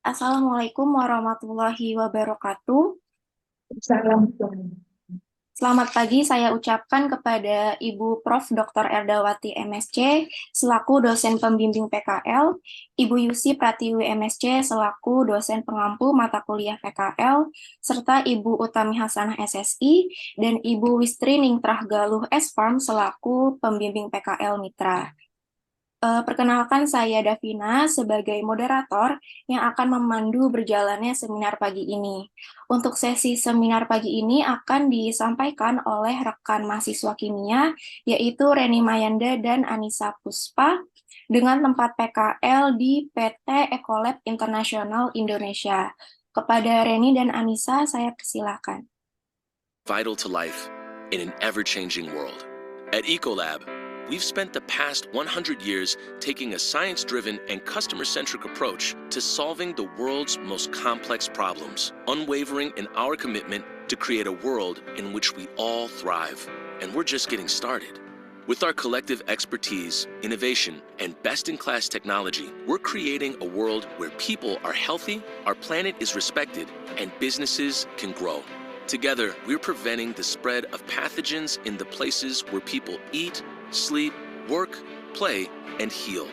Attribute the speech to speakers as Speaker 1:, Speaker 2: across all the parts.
Speaker 1: Assalamualaikum warahmatullahi wabarakatuh.
Speaker 2: Salam.
Speaker 1: Selamat pagi saya ucapkan kepada Ibu Prof. Dr. Erdawati MSc selaku dosen pembimbing PKL, Ibu Yusi Pratiwi MSc selaku dosen pengampu mata kuliah PKL, serta Ibu Utami Hasanah SSI dan Ibu Wistri Ningtrah Galuh S.Farm selaku pembimbing PKL Mitra. Perkenalkan saya Davina sebagai moderator yang akan memandu berjalannya seminar pagi ini. Untuk sesi seminar pagi ini akan disampaikan oleh rekan mahasiswa kimia, yaitu Reni Mayanda dan Anissa Puspa, dengan tempat PKL di PT Ecolab Internasional Indonesia. Kepada Reni dan Anissa, saya persilakan.
Speaker 3: Vital to life in an ever-changing world. At Ecolab, we've spent the past 100 years taking a science-driven and customer-centric approach to solving the world's most complex problems, unwavering in our commitment to create a world in which we all thrive. And we're just getting started. With our collective expertise, innovation, and best-in-class technology, we're creating a world where people are healthy, our planet is respected, and businesses can grow. Together, we're preventing the spread of pathogens in the places where people eat, sleep, work, play, and heal.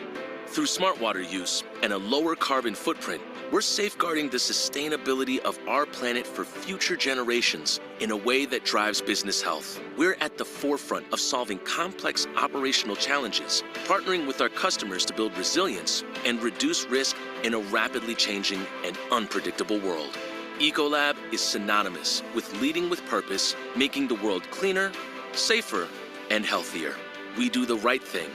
Speaker 3: Through smart water use and a lower carbon footprint, we're safeguarding the sustainability of our planet for future generations in a way that drives business health. We're at the forefront of solving complex operational challenges, partnering with our customers to build resilience and reduce risk in a rapidly changing and unpredictable world. Ecolab is synonymous with leading with purpose, making the world cleaner, safer, and healthier. We do the right thing,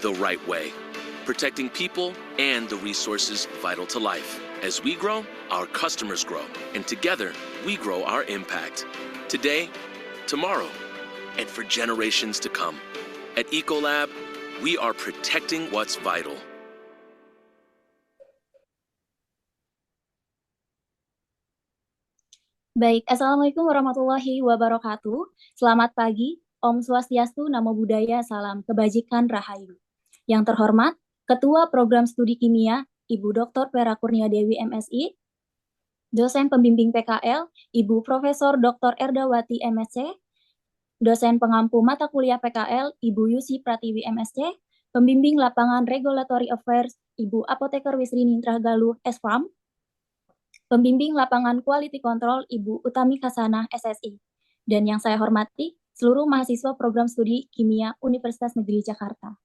Speaker 3: the right way, protecting people and the resources vital to life. As we grow, our customers grow, and together, we grow our impact. Today, tomorrow, and for generations to come. At Ecolab, we are protecting what's vital.
Speaker 4: Baik, Assalamualaikum warahmatullahi wabarakatuh. Selamat pagi, Om Swastiastu, Namo Buddhaya, Salam Kebajikan Rahayu. Yang terhormat, Ketua Program Studi Kimia, Ibu Dr. Vera Kurnia Dewi MSI, dosen pembimbing PKL, Ibu Profesor Dr. Erdawati MSc, dosen pengampu mata kuliah PKL, Ibu Yusi Pratiwi MSc, pembimbing lapangan Regulatory Affairs, Ibu Apoteker Wisri Nintrah Galuh S.Farm, pembimbing lapangan Quality Control Ibu Utami Hasanah SSI, dan yang saya hormati seluruh mahasiswa program studi kimia Universitas Negeri Jakarta.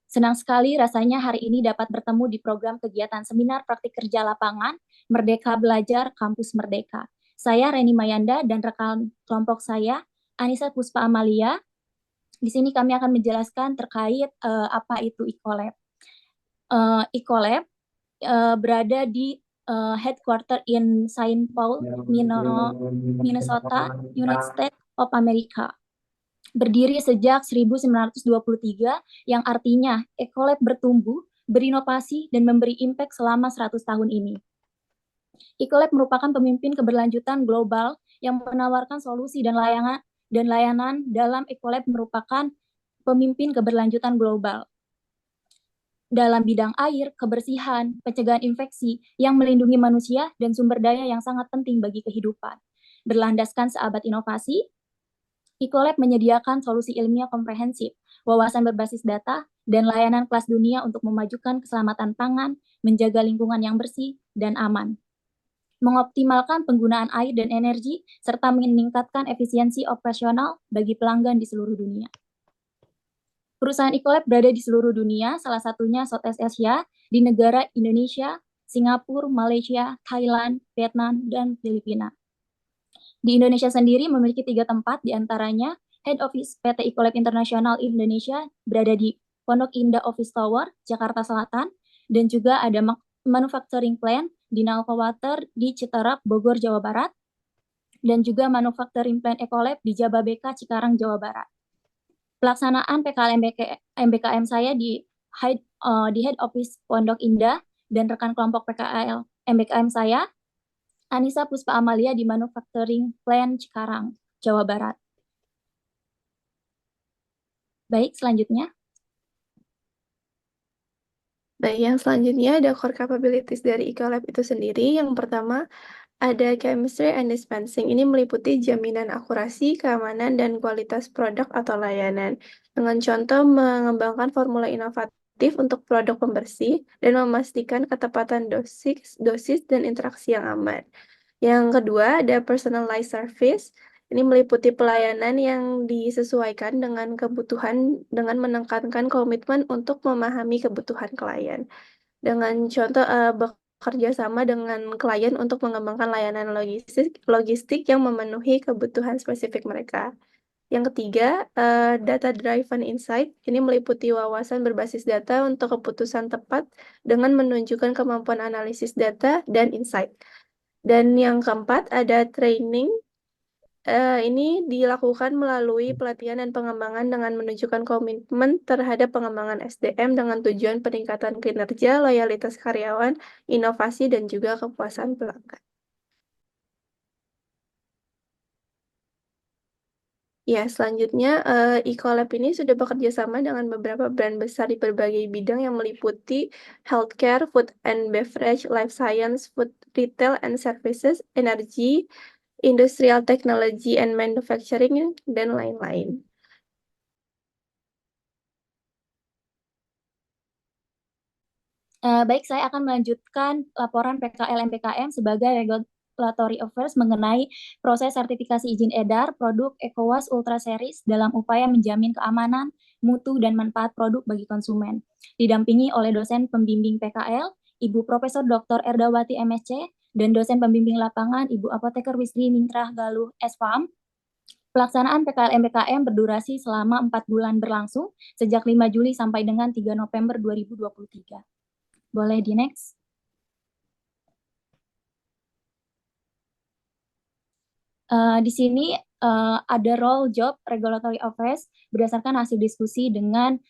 Speaker 4: Senang sekali rasanya hari ini dapat bertemu di program kegiatan seminar praktik kerja lapangan Merdeka Belajar Kampus Merdeka. Saya Reni Mayanda dan rekan kelompok saya Anissa Puspa Amalia. Di sini kami akan menjelaskan terkait apa itu Ecolab. Ecolab berada di headquarter in Saint Paul, Minnesota, United States of America. Berdiri sejak 1923, yang artinya Ecolab bertumbuh, berinovasi, dan memberi impact selama 100 tahun ini. Ecolab merupakan pemimpin keberlanjutan global yang menawarkan solusi dan layanan dalam Ecolab merupakan pemimpin keberlanjutan global dalam bidang air, kebersihan, pencegahan infeksi yang melindungi manusia dan sumber daya yang sangat penting bagi kehidupan. Berlandaskan seabad inovasi, Ecolab menyediakan solusi ilmiah komprehensif, wawasan berbasis data, dan layanan kelas dunia untuk memajukan keselamatan pangan, menjaga lingkungan yang bersih dan aman, mengoptimalkan penggunaan air dan energi, serta meningkatkan efisiensi operasional bagi pelanggan di seluruh dunia. Perusahaan Ecolab berada di seluruh dunia, salah satunya Southeast Asia, di negara Indonesia, Singapura, Malaysia, Thailand, Vietnam, dan Filipina. Di Indonesia sendiri memiliki 3 tempat, diantaranya Head Office PT Ecolab International Indonesia berada di Pondok Indah Office Tower, Jakarta Selatan, dan juga ada Manufacturing Plant di Nalkowater di Citerap, Bogor, Jawa Barat, dan juga Manufacturing Plant Ecolab di Jababeka, Cikarang, Jawa Barat. Pelaksanaan PKL MBKM saya di Head Office Pondok Indah dan rekan kelompok PKL MBKM saya, Anissa Puspa Amalia di Manufacturing Plant Cikarang, Jawa Barat. Baik, selanjutnya.
Speaker 2: Nah, yang selanjutnya ada core capabilities dari Ecolab itu sendiri. Yang pertama, ada chemistry and dispensing. Ini meliputi jaminan akurasi, keamanan, dan kualitas produk atau layanan. Dengan contoh mengembangkan formula inovatif untuk produk pembersih dan memastikan ketepatan dosis dan interaksi yang aman. Yang kedua, ada personalized service. Ini meliputi pelayanan yang disesuaikan dengan kebutuhan dengan menekankan komitmen untuk memahami kebutuhan klien. Dengan contoh bekerja sama dengan klien untuk mengembangkan layanan logistik yang memenuhi kebutuhan spesifik mereka. Yang ketiga, data driven insight. Ini meliputi wawasan berbasis data untuk keputusan tepat dengan menunjukkan kemampuan analisis data dan insight. Dan yang keempat, ada training. Ini dilakukan melalui pelatihan dan pengembangan dengan menunjukkan komitmen terhadap pengembangan SDM dengan tujuan peningkatan kinerja, loyalitas karyawan, inovasi, dan juga kepuasan pelanggan. Ya, selanjutnya Ecolab ini sudah bekerja sama dengan beberapa brand besar di berbagai bidang yang meliputi healthcare, food and beverage, life science, food retail and services, energy, industrial technology and manufacturing, dan lain-lain.
Speaker 4: Baik, saya akan melanjutkan laporan PKL MPKM sebagai Regulatory Affairs mengenai proses sertifikasi izin edar produk ECOWAS Ultra Series dalam upaya menjamin keamanan, mutu, dan manfaat produk bagi konsumen. Didampingi oleh dosen pembimbing PKL, Ibu Profesor Dr. Erdawati MSc, dan dosen pembimbing lapangan Ibu Apoteker Wisri Mintrah Galuh SPAM. Pelaksanaan PKL MPKM berdurasi selama 4 bulan berlangsung sejak 5 Juli sampai dengan 3 November 2023. Boleh di next. Di sini ada role job regulatory affairs berdasarkan hasil diskusi dengan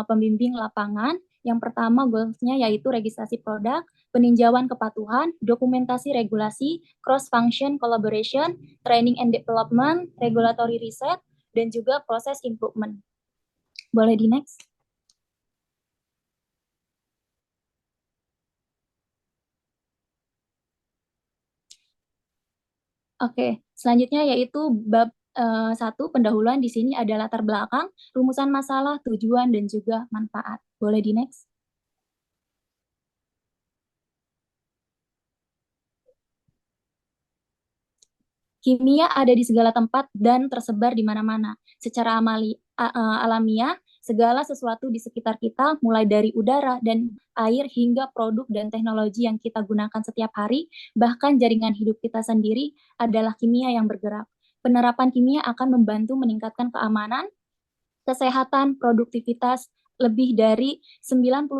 Speaker 4: pembimbing lapangan. Yang pertama goals-nya yaitu registrasi produk, peninjauan kepatuhan, dokumentasi regulasi, cross-function collaboration, training and development, regulatory research, dan juga proses improvement. Boleh di next. Oke, selanjutnya yaitu bab 1 pendahuluan. Di sini ada latar belakang, rumusan masalah, tujuan, dan juga manfaat. Boleh di next. Kimia ada di segala tempat dan tersebar di mana-mana. Secara alamiah, segala sesuatu di sekitar kita, mulai dari udara dan air hingga produk dan teknologi yang kita gunakan setiap hari, bahkan jaringan hidup kita sendiri adalah kimia yang bergerak. Penerapan kimia akan membantu meningkatkan keamanan, kesehatan, produktivitas. Lebih dari 96%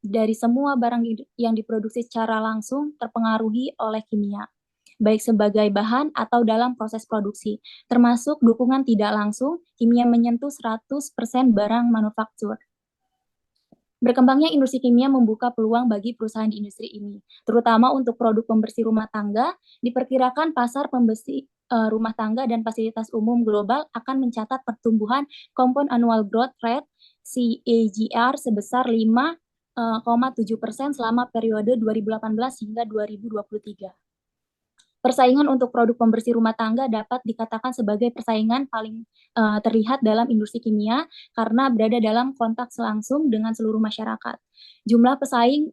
Speaker 4: dari semua barang yang diproduksi secara langsung terpengaruhi oleh kimia, baik sebagai bahan atau dalam proses produksi, termasuk dukungan tidak langsung, kimia menyentuh 100% barang manufaktur. Berkembangnya industri kimia membuka peluang bagi perusahaan di industri ini, terutama untuk produk pembersih rumah tangga. Diperkirakan pasar pembersih rumah tangga dan fasilitas umum global akan mencatat pertumbuhan Compound Annual Growth Rate CAGR sebesar 5,7% selama periode 2018 hingga 2023. Persaingan untuk produk pembersih rumah tangga dapat dikatakan sebagai persaingan paling terlihat dalam industri kimia karena berada dalam kontak langsung dengan seluruh masyarakat. Jumlah pesaing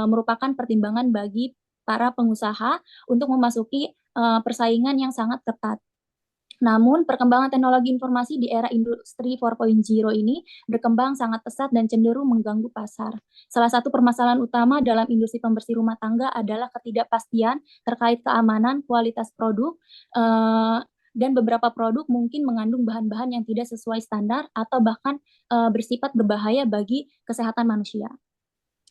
Speaker 4: merupakan pertimbangan bagi para pengusaha untuk memasuki persaingan yang sangat ketat. Namun, perkembangan teknologi informasi di era industri 4.0 ini berkembang sangat pesat dan cenderung mengganggu pasar. Salah satu permasalahan utama dalam industri pembersih rumah tangga adalah ketidakpastian terkait keamanan, kualitas produk, dan beberapa produk mungkin mengandung bahan-bahan yang tidak sesuai standar atau bahkan bersifat berbahaya bagi kesehatan manusia.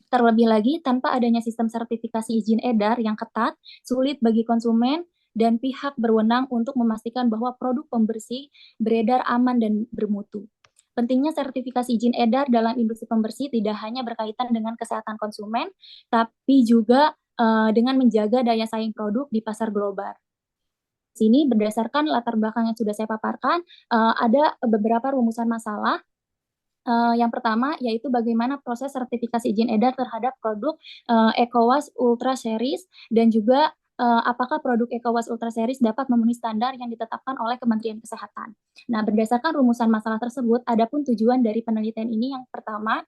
Speaker 4: Terlebih lagi, tanpa adanya sistem sertifikasi izin edar yang ketat, sulit bagi konsumen dan pihak berwenang untuk memastikan bahwa produk pembersih beredar aman dan bermutu. Pentingnya sertifikasi izin edar dalam industri pembersih tidak hanya berkaitan dengan kesehatan konsumen, tapi juga dengan menjaga daya saing produk di pasar global. Sini berdasarkan latar belakang yang sudah saya paparkan, ada beberapa rumusan masalah Yang pertama yaitu bagaimana proses sertifikasi izin edar terhadap produk EcoWash Ultra Series dan juga apakah produk EcoWash Ultra Series dapat memenuhi standar yang ditetapkan oleh Kementerian Kesehatan. Nah, berdasarkan rumusan masalah tersebut, adapun tujuan dari penelitian ini yang pertama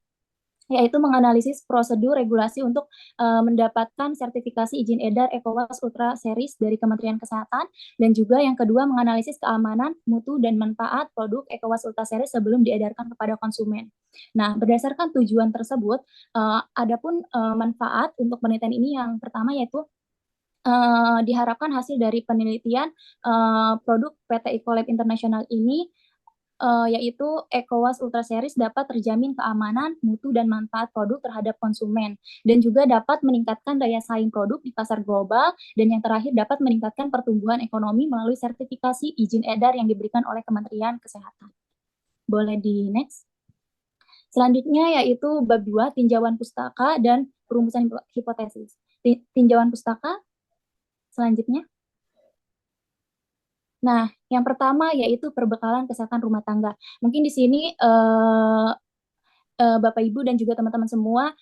Speaker 4: yaitu menganalisis prosedur regulasi untuk mendapatkan sertifikasi izin edar EcoWash Ultra Series dari Kementerian Kesehatan, dan juga yang kedua menganalisis keamanan, mutu, dan manfaat produk EcoWash Ultra Series sebelum diedarkan kepada konsumen. Nah, berdasarkan tujuan tersebut, adapun manfaat untuk penelitian ini yang pertama yaitu diharapkan hasil dari penelitian produk PT Ecolab International ini yaitu EcoWash Ultra Series dapat terjamin keamanan, mutu, dan manfaat produk terhadap konsumen, dan juga dapat meningkatkan daya saing produk di pasar global, dan yang terakhir dapat meningkatkan pertumbuhan ekonomi melalui sertifikasi izin edar yang diberikan oleh Kementerian Kesehatan. Boleh di next. Selanjutnya yaitu bab 2, tinjauan pustaka dan perumusan hipotesis. Tinjauan pustaka, selanjutnya. Nah, yang pertama yaitu perbekalan kesehatan rumah tangga. Mungkin di sini Bapak Ibu dan juga teman-teman semua,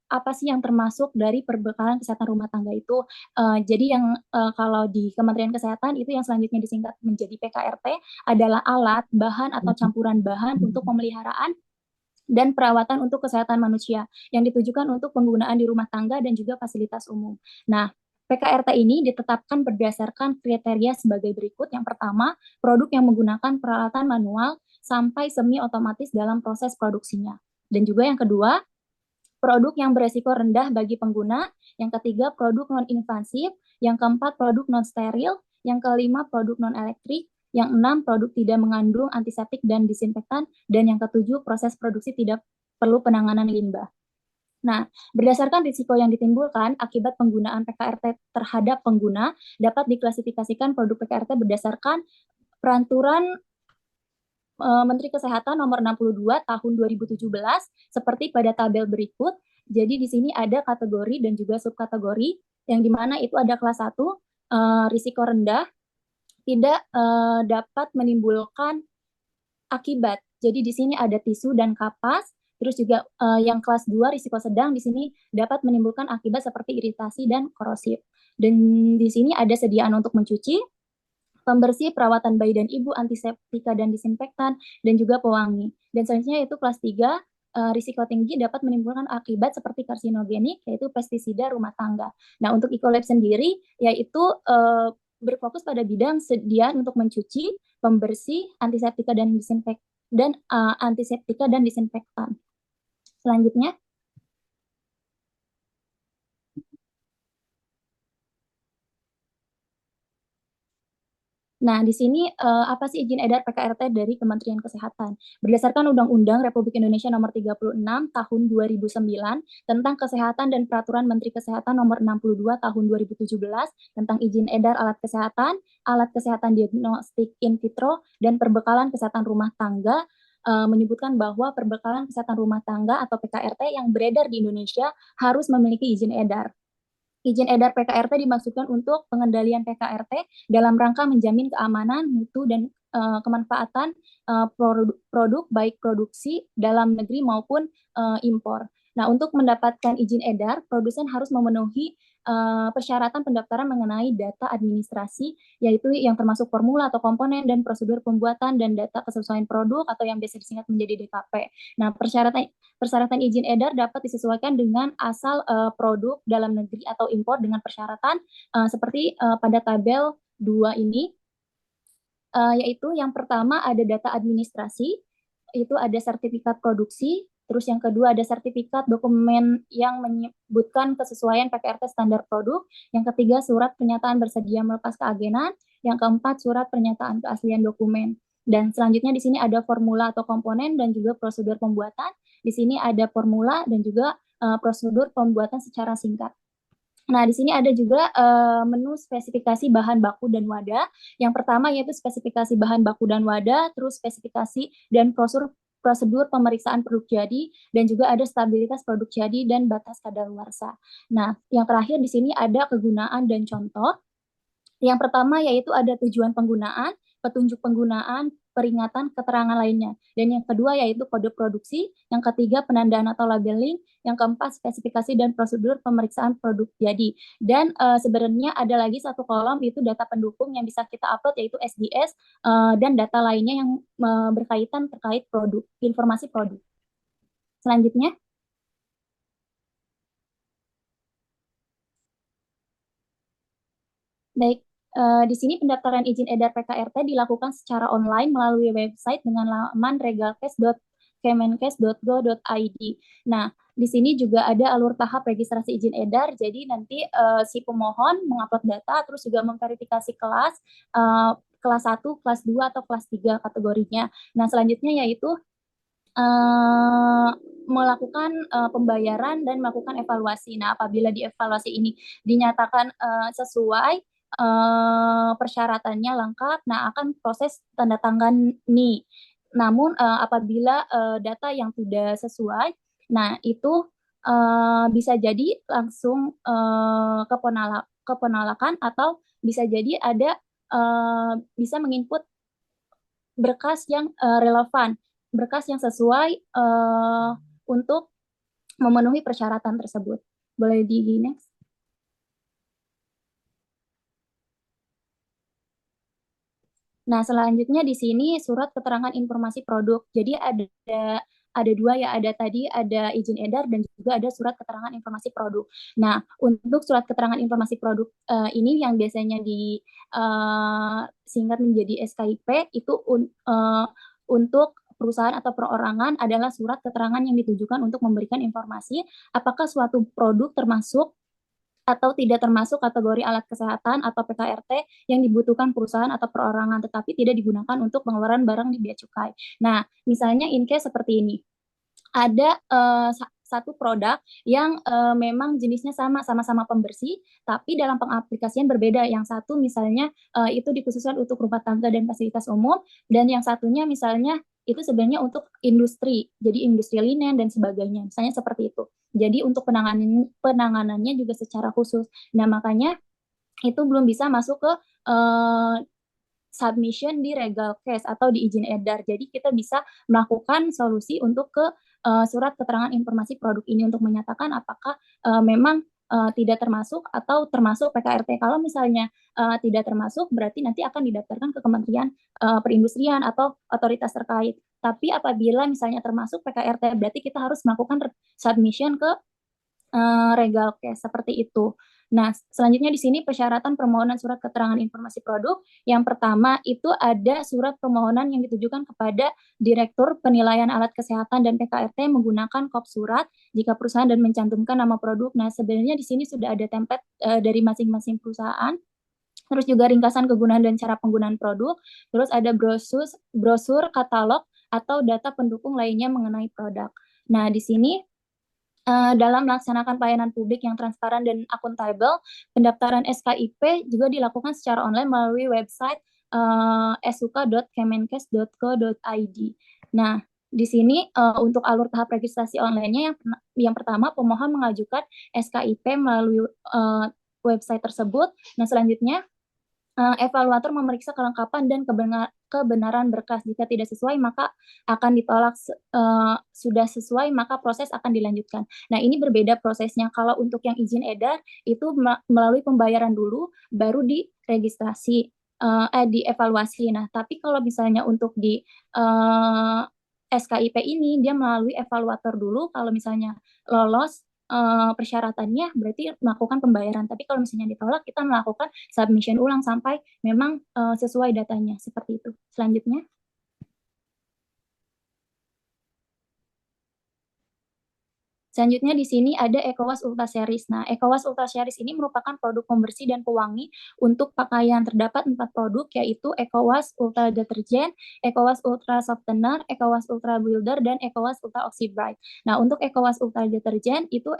Speaker 4: apa sih yang termasuk dari perbekalan kesehatan rumah tangga itu? Jadi yang kalau di Kementerian Kesehatan itu yang selanjutnya disingkat menjadi PKRT adalah alat, bahan atau campuran bahan untuk pemeliharaan dan perawatan untuk kesehatan manusia yang ditujukan untuk penggunaan di rumah tangga dan juga fasilitas umum. Nah, PKRT ini ditetapkan berdasarkan kriteria sebagai berikut. Yang pertama, produk yang menggunakan peralatan manual sampai semi otomatis dalam proses produksinya. Dan juga yang kedua, produk yang beresiko rendah bagi pengguna. Yang ketiga, produk non-invasif. Yang keempat, produk non-steril. Yang kelima, produk non-elektrik. Yang enam, produk tidak mengandung antiseptik dan disinfektan. Dan yang ketujuh, proses produksi tidak perlu penanganan limbah. Nah, berdasarkan risiko yang ditimbulkan akibat penggunaan PKRT terhadap pengguna, dapat diklasifikasikan produk PKRT berdasarkan Peraturan Menteri Kesehatan Nomor 62 Tahun 2017 seperti pada tabel berikut. Jadi di sini ada kategori dan juga subkategori, yang dimana itu ada kelas 1, risiko rendah, tidak dapat menimbulkan akibat. Jadi di sini ada tisu dan kapas. Terus juga yang kelas 2 risiko sedang di sini dapat menimbulkan akibat seperti iritasi dan korosif. Dan di sini ada sediaan untuk mencuci, pembersih, perawatan bayi dan ibu, antiseptika dan disinfektan, dan juga pewangi. Dan selanjutnya yaitu kelas 3 risiko tinggi dapat menimbulkan akibat seperti karsinogenik, yaitu pestisida rumah tangga. Nah, untuk Ecolab sendiri yaitu berfokus pada bidang sediaan untuk mencuci, pembersih, antiseptika dan disinfektan. Selanjutnya, nah, di sini apa sih izin edar PKRT dari Kementerian Kesehatan? Berdasarkan Undang-Undang Republik Indonesia Nomor 36 Tahun 2009 tentang Kesehatan dan Peraturan Menteri Kesehatan Nomor 62 Tahun 2017 tentang izin edar alat kesehatan diagnostik in vitro, dan perbekalan kesehatan rumah tangga, menyebutkan bahwa perbekalan kesehatan rumah tangga atau PKRT yang beredar di Indonesia harus memiliki izin edar. Izin edar PKRT dimaksudkan untuk pengendalian PKRT dalam rangka menjamin keamanan, mutu, dan kemanfaatan produk baik produksi dalam negeri maupun impor. Nah, untuk mendapatkan izin edar, produsen harus memenuhi persyaratan pendaftaran mengenai data administrasi, yaitu yang termasuk formula atau komponen dan prosedur pembuatan dan data kesesuaian produk atau yang biasa disingkat menjadi DKP. Nah, persyaratan izin edar dapat disesuaikan dengan asal produk dalam negeri atau impor dengan persyaratan seperti pada tabel 2 ini, yaitu yang pertama ada data administrasi, itu ada sertifikat produksi. Terus yang kedua ada sertifikat dokumen yang menyebutkan kesesuaian PKRT standar produk. Yang ketiga surat pernyataan bersedia melepas keagenan. Yang keempat surat pernyataan keaslian dokumen. Dan selanjutnya di sini ada formula atau komponen dan juga prosedur pembuatan. Di sini ada formula dan juga prosedur pembuatan secara singkat. Nah, di sini ada juga menu spesifikasi bahan baku dan wadah. Yang pertama yaitu spesifikasi bahan baku dan wadah, terus spesifikasi dan prosedur pemeriksaan produk jadi, dan juga ada stabilitas produk jadi dan batas kadaluarsa. Nah, yang terakhir di sini ada kegunaan dan contoh. Yang pertama yaitu ada tujuan penggunaan, petunjuk penggunaan, peringatan keterangan lainnya. Dan yang kedua yaitu kode produksi, yang ketiga penandaan atau labeling, yang keempat spesifikasi dan prosedur pemeriksaan produk jadi. Dan sebenarnya ada lagi satu kolom itu data pendukung yang bisa kita upload yaitu SDS dan data lainnya yang berkaitan terkait produk, informasi produk. Selanjutnya, baik, di sini pendaftaran izin edar PKRT dilakukan secara online melalui website dengan laman regalkes.kemenkes.go.id. Nah, di sini juga ada alur tahap registrasi izin edar, jadi nanti si pemohon mengupload data, terus juga memverifikasi kelas, kelas 1, kelas 2, atau kelas 3 kategorinya. Nah, selanjutnya yaitu melakukan pembayaran dan melakukan evaluasi. Nah, apabila dievaluasi ini dinyatakan sesuai persyaratannya lengkap, nah akan proses tanda tangan nih. Namun apabila data yang tidak sesuai, nah itu bisa jadi langsung ke penolakan atau bisa jadi ada bisa menginput berkas yang relevan, berkas yang sesuai untuk memenuhi persyaratan tersebut. Boleh di next? Nah, selanjutnya di sini surat keterangan informasi produk. Jadi ada dua ya, ada izin edar dan juga ada surat keterangan informasi produk. Nah, untuk surat keterangan informasi produk ini yang biasanya disingkat menjadi SKIP itu untuk perusahaan atau perorangan adalah surat keterangan yang ditujukan untuk memberikan informasi apakah suatu produk termasuk atau tidak termasuk kategori alat kesehatan atau PKRT yang dibutuhkan perusahaan atau perorangan, tetapi tidak digunakan untuk pengeluaran barang di bea cukai. Nah, misalnya in case seperti ini, ada satu produk yang memang jenisnya sama-sama pembersih, tapi dalam pengaplikasian berbeda. Yang satu misalnya itu dikhususkan untuk rumah tangga dan fasilitas umum, dan yang satunya misalnya itu sebenarnya untuk industri, jadi industri linen dan sebagainya, misalnya seperti itu. Jadi untuk penanganannya juga secara khusus. Nah, makanya itu belum bisa masuk ke submission di Regal Case atau di izin edar. Jadi kita bisa melakukan solusi untuk ke surat keterangan informasi produk ini untuk menyatakan apakah memang tidak termasuk atau termasuk PKRT. Kalau misalnya tidak termasuk, berarti nanti akan didaftarkan ke Kementerian Perindustrian atau otoritas terkait. Tapi apabila misalnya termasuk PKRT, berarti kita harus melakukan submission ke Regal Case seperti itu. Nah, selanjutnya di sini persyaratan permohonan surat keterangan informasi produk. Yang pertama itu ada surat permohonan yang ditujukan kepada Direktur Penilaian Alat Kesehatan dan PKRT menggunakan kop surat jika perusahaan dan mencantumkan nama produk. Nah, sebenarnya di sini sudah ada template dari masing-masing perusahaan. Terus juga ringkasan kegunaan dan cara penggunaan produk. Terus ada brosur, katalog, atau data pendukung lainnya mengenai produk. Nah, di sini dalam melaksanakan pelayanan publik yang transparan dan akuntabel, pendaftaran SKIP juga dilakukan secara online melalui website suk.kemenkes.go.id. Nah, di sini untuk alur tahap registrasi online-nya yang pertama pemohon mengajukan SKIP melalui website tersebut. Nah, selanjutnya evaluator memeriksa kelengkapan dan kebenaran berkas. Jika tidak sesuai, maka akan ditolak. Sudah sesuai, maka proses akan dilanjutkan. Nah, ini berbeda prosesnya. Kalau untuk yang izin edar, itu melalui pembayaran dulu, baru diregistrasi, dievaluasi. Nah, tapi kalau misalnya untuk di SKIP ini, dia melalui evaluator dulu. Kalau misalnya lolos persyaratannya berarti melakukan pembayaran. Tapi kalau misalnya ditolak, kita melakukan submission ulang sampai memang sesuai datanya. Seperti itu. Selanjutnya. Selanjutnya di sini ada EcoWash Ultra Series. Nah, EcoWash Ultra Series ini merupakan produk pembersih dan pewangi untuk pakaian. Terdapat 4 produk yaitu EcoWash Ultra Detergent, EcoWash Ultra Softener, EcoWash Ultra Builder, dan EcoWash Ultra Oxy Bright. Nah, untuk EcoWash Ultra Detergent itu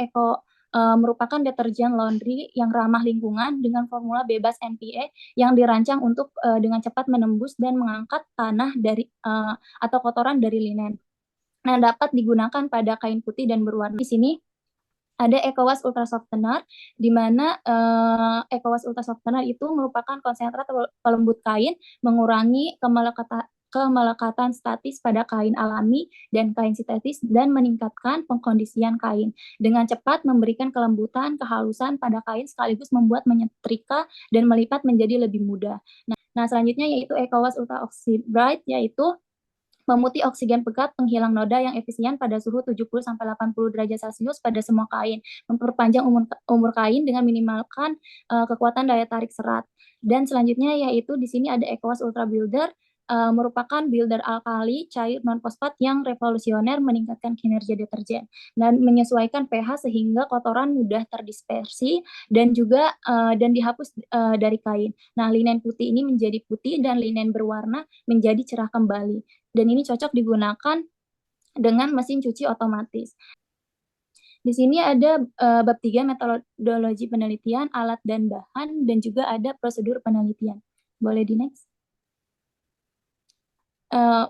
Speaker 4: merupakan deterjen laundry yang ramah lingkungan dengan formula bebas NPA yang dirancang untuk dengan cepat menembus dan mengangkat tanah dari atau kotoran dari linen. Nah, dapat digunakan pada kain putih dan berwarna. Di sini ada EcoWash Ultra Softener, di mana EcoWash Ultra Softener itu merupakan konsentrat pelembut kain, mengurangi kemelekatan statis pada kain alami dan kain sintetis dan meningkatkan pengkondisian kain. Dengan cepat memberikan kelembutan, kehalusan pada kain sekaligus membuat menyetrika dan melipat menjadi lebih mudah. Nah, selanjutnya yaitu EcoWash Ultra Oxy Bright, yaitu memutih oksigen pekat penghilang noda yang efisien pada suhu 70-80 derajat Celcius pada semua kain, memperpanjang umur kain dengan minimalkan kekuatan daya tarik serat. Dan selanjutnya yaitu di sini ada EcoWash Ultra Builder, merupakan builder alkali cair non-fosfat yang revolusioner meningkatkan kinerja deterjen dan menyesuaikan pH sehingga kotoran mudah terdispersi dan juga dan dihapus dari kain. Nah, linen putih ini menjadi putih dan linen berwarna menjadi cerah kembali. Dan ini cocok digunakan dengan mesin cuci otomatis. Di sini ada bab 3 metodologi penelitian, alat dan bahan, dan juga ada prosedur penelitian. Boleh di next?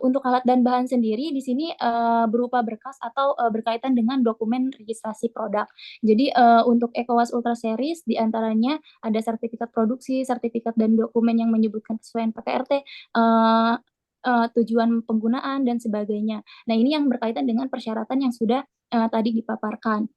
Speaker 4: Untuk alat dan bahan sendiri di sini berupa berkas atau berkaitan dengan dokumen registrasi produk. Jadi untuk EcoWash Ultra Series diantaranya ada sertifikat produksi, sertifikat dan dokumen yang menyebutkan kesesuaian PKRT, tujuan penggunaan dan sebagainya. Nah, ini yang berkaitan dengan persyaratan yang sudah tadi dipaparkan.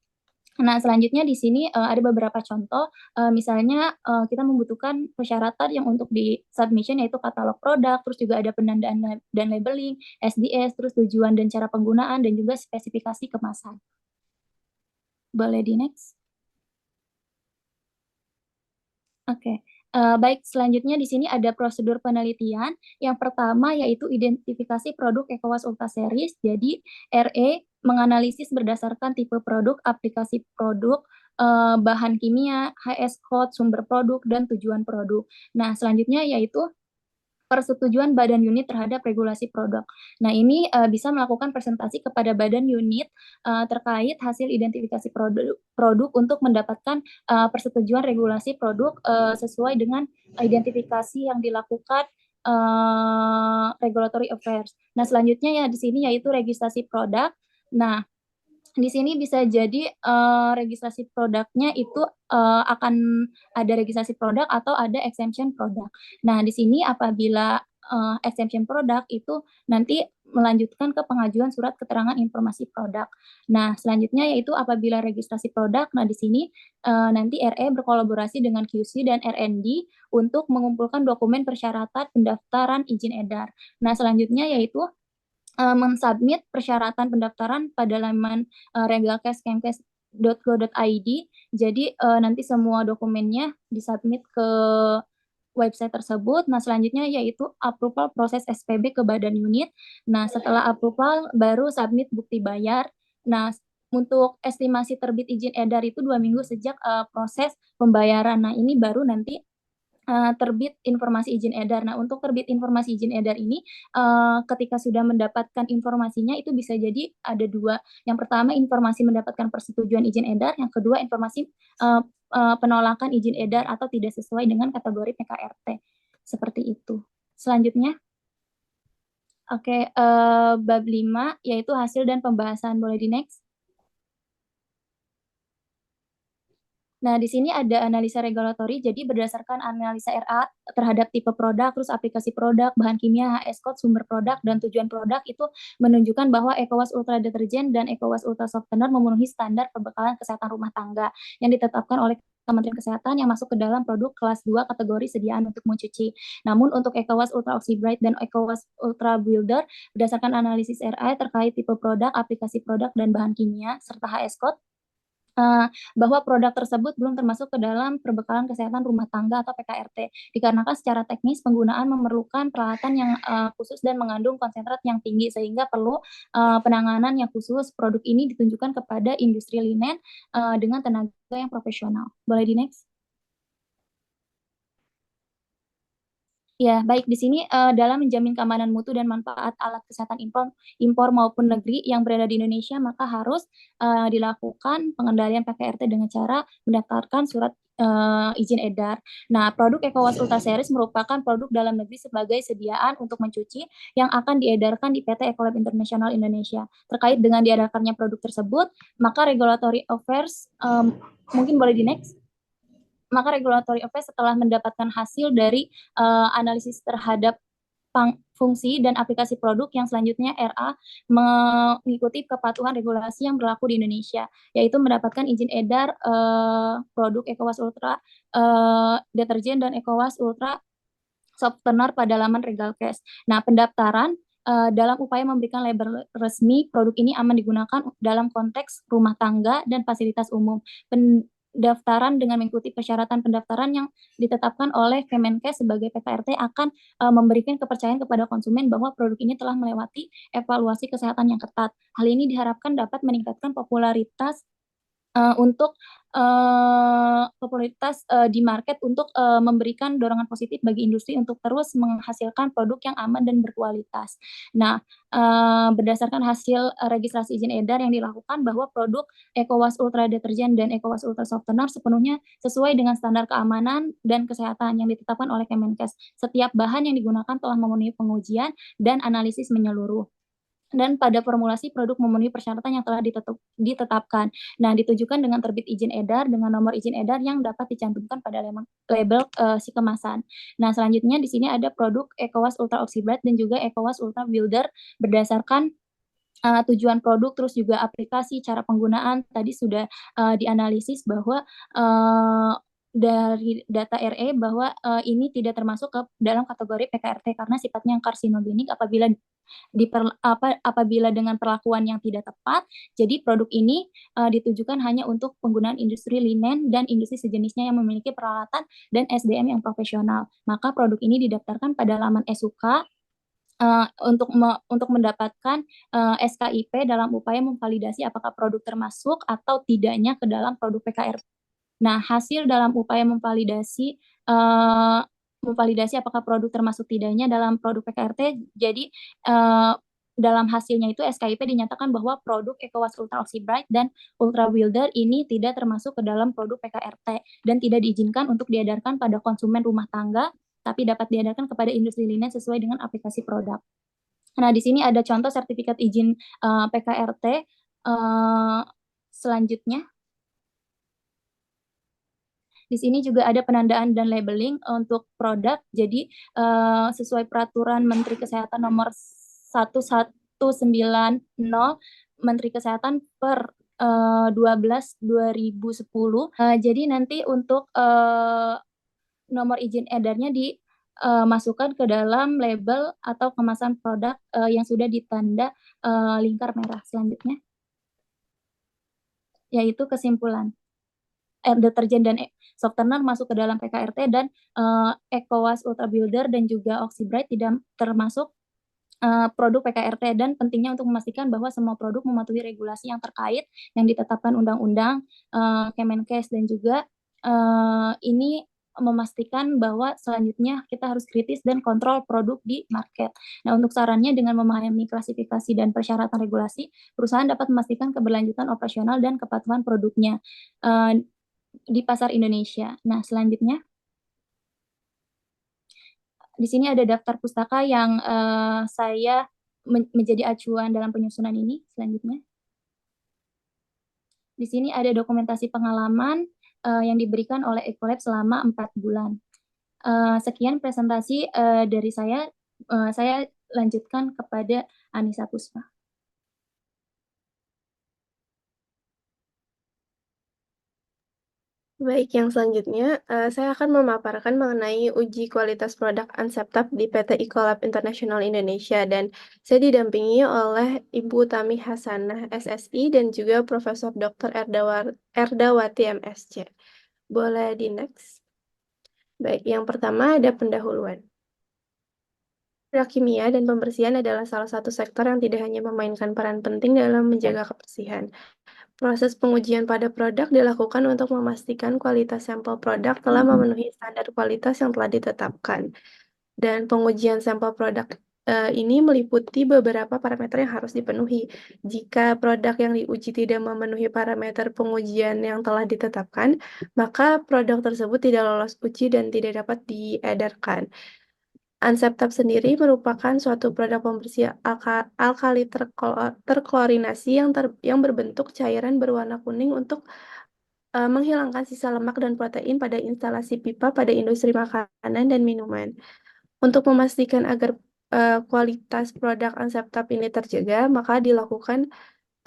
Speaker 4: Nah, selanjutnya di sini ada beberapa contoh, misalnya kita membutuhkan persyaratan yang untuk di submission yaitu katalog produk, terus juga ada penandaan dan labeling, SDS, terus tujuan dan cara penggunaan, dan juga spesifikasi kemasan. Boleh di next? Oke. Baik, selanjutnya di sini ada prosedur penelitian. Yang pertama yaitu identifikasi produk EcoWash Ultra Series. Jadi RE menganalisis berdasarkan tipe produk, aplikasi produk, bahan kimia, HS code, sumber produk, dan tujuan produk. Nah, selanjutnya yaitu persetujuan badan unit terhadap regulasi produk. Nah, ini bisa melakukan presentasi kepada badan unit terkait hasil identifikasi produk untuk mendapatkan persetujuan regulasi produk sesuai dengan identifikasi yang dilakukan regulatory affairs. Nah, selanjutnya ya di sini yaitu registrasi produk. Nah, di sini bisa jadi registrasi produknya itu akan ada registrasi produk atau ada exemption produk. Nah, di sini apabila exemption produk itu nanti melanjutkan ke pengajuan surat keterangan informasi produk. Nah, selanjutnya yaitu apabila registrasi produk, nah di sini nanti RE berkolaborasi dengan QC dan R&D untuk mengumpulkan dokumen persyaratan pendaftaran izin edar. Nah, selanjutnya yaitu mensubmit persyaratan pendaftaran pada laman regalkes.kemkes.go.id. Jadi nanti semua dokumennya disubmit ke website tersebut. Nah, selanjutnya yaitu approval proses SPB ke badan unit. Nah, setelah approval baru submit bukti bayar. Nah, untuk estimasi terbit izin edar itu 2 minggu sejak proses pembayaran. Nah, ini baru nanti terbit informasi izin edar. Nah, untuk terbit informasi izin edar ini, ketika sudah mendapatkan informasinya itu bisa jadi ada 2. Yang pertama informasi mendapatkan persetujuan izin edar, yang kedua informasi penolakan izin edar atau tidak sesuai dengan kategori PKRT. Seperti itu. Selanjutnya, oke, bab 5 yaitu hasil dan pembahasan. Boleh di next? Nah, di sini ada analisa regulatori, jadi berdasarkan analisa RA terhadap tipe produk, terus aplikasi produk, bahan kimia, HS code, sumber produk, dan tujuan produk itu menunjukkan bahwa EcoWash Ultra Deterjen dan EcoWash Ultra Softener memenuhi standar perbekalan kesehatan rumah tangga yang ditetapkan oleh Kementerian Kesehatan yang masuk ke dalam produk kelas 2 kategori sediaan untuk mencuci. Namun untuk EcoWash Ultra Oxy Bright dan EcoWash Ultra Builder, berdasarkan analisis RA terkait tipe produk, aplikasi produk, dan bahan kimia, serta HS code, bahwa produk tersebut belum termasuk ke dalam perbekalan kesehatan rumah tangga atau PKRT, dikarenakan secara teknis penggunaan memerlukan peralatan yang khusus dan mengandung konsentrat yang tinggi, sehingga perlu penanganan yang khusus. Produk ini ditunjukkan kepada industri linen dengan tenaga yang profesional. Boleh di next? Ya, baik. Di sini dalam menjamin keamanan mutu dan manfaat alat kesehatan impor maupun negeri yang berada di Indonesia, maka harus dilakukan pengendalian PKRT dengan cara mendaftarkan surat izin edar. Nah, produk EcoWash Ultra Series merupakan produk dalam negeri sebagai sediaan untuk mencuci yang akan diedarkan di PT Ecolab International Indonesia. Terkait dengan diedarkannya produk tersebut, maka regulatory affairs mungkin boleh di next. Maka regulatory affairs setelah mendapatkan hasil dari analisis terhadap fungsi dan aplikasi produk yang selanjutnya RA mengikuti kepatuhan regulasi yang berlaku di Indonesia, yaitu mendapatkan izin edar produk EcoWash Ultra deterjen dan EcoWash Ultra softener pada laman Regalkes. Nah, pendaftaran dalam upaya memberikan label resmi produk ini aman digunakan dalam konteks rumah tangga dan fasilitas umum. Pendaftaran dengan mengikuti persyaratan pendaftaran yang ditetapkan oleh Kemenkes sebagai PKRT akan memberikan kepercayaan kepada konsumen bahwa produk ini telah melewati evaluasi kesehatan yang ketat. Hal ini diharapkan dapat meningkatkan popularitas untuk popularitas di market untuk memberikan dorongan positif bagi industri untuk terus menghasilkan produk yang aman dan berkualitas. Nah, berdasarkan hasil registrasi izin edar yang dilakukan bahwa produk EcoWash Ultra Deterjen dan EcoWash Ultra Softener sepenuhnya sesuai dengan standar keamanan dan kesehatan yang ditetapkan oleh Kemenkes. Setiap bahan yang digunakan telah memenuhi pengujian dan analisis menyeluruh. Dan pada formulasi produk memenuhi persyaratan yang telah ditetapkan. Nah, ditujukan dengan terbit izin edar dengan nomor izin edar yang dapat dicantumkan pada label si kemasan. Nah, selanjutnya di sini ada produk EcoWash Ultra Oxybright dan juga EcoWash Ultra Builder berdasarkan tujuan produk, terus juga aplikasi, cara penggunaan tadi sudah dianalisis bahwa dari data RE bahwa ini tidak termasuk ke dalam kategori PKRT karena sifatnya karsinogenik apabila dengan perlakuan yang tidak tepat. Jadi produk ini ditujukan hanya untuk penggunaan industri linen dan industri sejenisnya yang memiliki peralatan dan SDM yang profesional. Maka produk ini didaftarkan pada laman SUK untuk mendapatkan SKIP dalam upaya memvalidasi apakah produk termasuk atau tidaknya ke dalam produk PKRT. Nah, hasil dalam upaya memvalidasi apakah produk termasuk tidaknya dalam produk PKRT, jadi dalam hasilnya itu SKIP dinyatakan bahwa produk EcoWash Ultra Oxybright dan Ultra Builder ini tidak termasuk ke dalam produk PKRT dan tidak diizinkan untuk diedarkan pada konsumen rumah tangga, tapi dapat diedarkan kepada industri linen sesuai dengan aplikasi produk. Nah, di sini ada contoh sertifikat izin PKRT selanjutnya. Di sini juga ada penandaan dan labeling untuk produk. Jadi sesuai peraturan Menteri Kesehatan nomor 1190 Menteri Kesehatan per 12/2010. Jadi nanti untuk nomor izin edarnya dimasukkan ke dalam label atau kemasan produk yang sudah ditanda lingkar merah. Selanjutnya, yaitu kesimpulan. Deterjen dan softener masuk ke dalam PKRT dan EcoWash Ultra Builder dan juga Oxybright tidak termasuk produk PKRT, dan pentingnya untuk memastikan bahwa semua produk mematuhi regulasi yang terkait yang ditetapkan undang-undang Kemenkes, dan juga ini memastikan bahwa selanjutnya kita harus kritis dan kontrol produk di market. Nah, untuk sarannya dengan memahami klasifikasi dan persyaratan regulasi, perusahaan dapat memastikan keberlanjutan operasional dan kepatuhan produknya di pasar Indonesia. Nah, selanjutnya, di sini ada daftar pustaka yang saya menjadi acuan dalam penyusunan ini. Selanjutnya, di sini ada dokumentasi pengalaman yang diberikan oleh Ecolab selama 4 bulan. Sekian presentasi dari saya. Saya lanjutkan kepada Anissa Puspa.
Speaker 2: Baik, yang selanjutnya saya akan memaparkan mengenai uji kualitas produk Anseptap di PT Ecolab International Indonesia, dan saya didampingi oleh Ibu Tami Hasanah SSI dan juga Profesor Dr. Erdawati MSc. Boleh di next. Baik, yang pertama ada pendahuluan. Produk kimia dan pembersihan adalah salah satu sektor yang tidak hanya memainkan peran penting dalam menjaga kebersihan. Proses pengujian pada produk dilakukan untuk memastikan kualitas sampel produk telah memenuhi standar kualitas yang telah ditetapkan. Dan pengujian sampel produk ini meliputi beberapa parameter yang harus dipenuhi. Jika produk yang diuji tidak memenuhi parameter pengujian yang telah ditetapkan, maka produk tersebut tidak lolos uji dan tidak dapat diedarkan. Anseptap sendiri merupakan suatu produk pembersih alkali terklorinasi yang berbentuk cairan berwarna kuning untuk menghilangkan sisa lemak dan protein pada instalasi pipa pada industri makanan dan minuman. Untuk memastikan agar kualitas produk Anseptab ini terjaga, maka dilakukan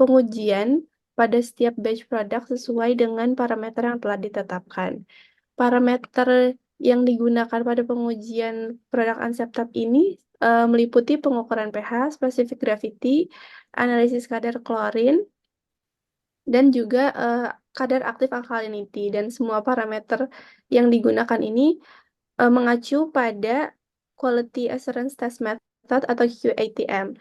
Speaker 2: pengujian pada setiap batch produk sesuai dengan parameter yang telah ditetapkan. Parameter yang digunakan pada pengujian produk Anseptab ini meliputi pengukuran pH, spesifik gravity, analisis kadar klorin, dan juga kadar aktif alkalinity. Dan semua parameter yang digunakan ini mengacu pada Quality Assurance Test Method atau QATM.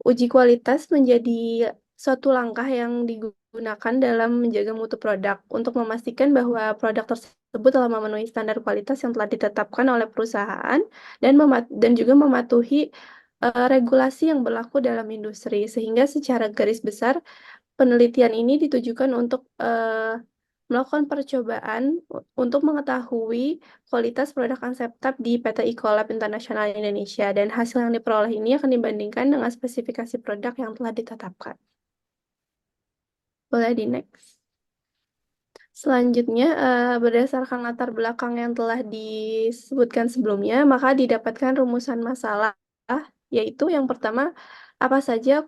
Speaker 2: Uji kualitas menjadi suatu langkah yang digunakan dalam menjaga mutu produk untuk memastikan bahwa produk tersebut telah memenuhi standar kualitas yang telah ditetapkan oleh perusahaan dan juga mematuhi regulasi yang berlaku dalam industri. Sehingga secara garis besar penelitian ini ditujukan untuk melakukan percobaan untuk mengetahui kualitas produk Anseptab di PT Ecolab Internasional Indonesia, dan hasil yang diperoleh ini akan dibandingkan dengan spesifikasi produk yang telah ditetapkan. Boleh di next. Selanjutnya, berdasarkan latar belakang yang telah disebutkan sebelumnya, maka didapatkan rumusan masalah, yaitu yang pertama, apa saja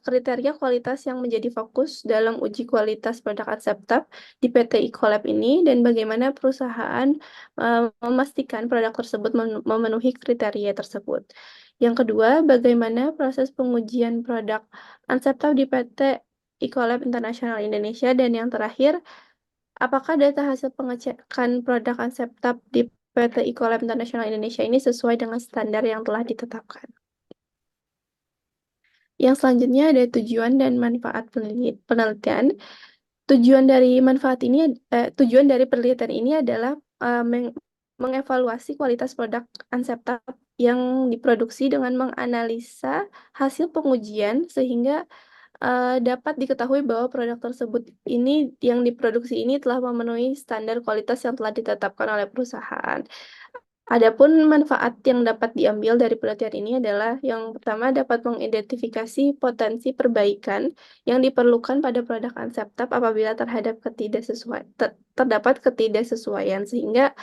Speaker 2: kriteria kualitas yang menjadi fokus dalam uji kualitas produk Anseptab di PT Ecolab ini, dan bagaimana perusahaan memastikan produk tersebut memenuhi kriteria tersebut. Yang kedua, bagaimana proses pengujian produk Anseptab di PT Ecolab Internasional Indonesia, dan yang terakhir, apakah data hasil pengecekan produk Anseptab di PT Ecolab Internasional Indonesia ini sesuai dengan standar yang telah ditetapkan. Yang selanjutnya ada tujuan dan manfaat penelitian. Tujuan dari penelitian ini adalah mengevaluasi kualitas produk Anseptab yang diproduksi dengan menganalisa hasil pengujian sehingga dapat diketahui bahwa produk tersebut ini yang diproduksi ini telah memenuhi standar kualitas yang telah ditetapkan oleh perusahaan. Adapun manfaat yang dapat diambil dari penelitian ini adalah yang pertama, dapat mengidentifikasi potensi perbaikan yang diperlukan pada produk Anseptab apabila terdapat ketidaksesuaian, sehingga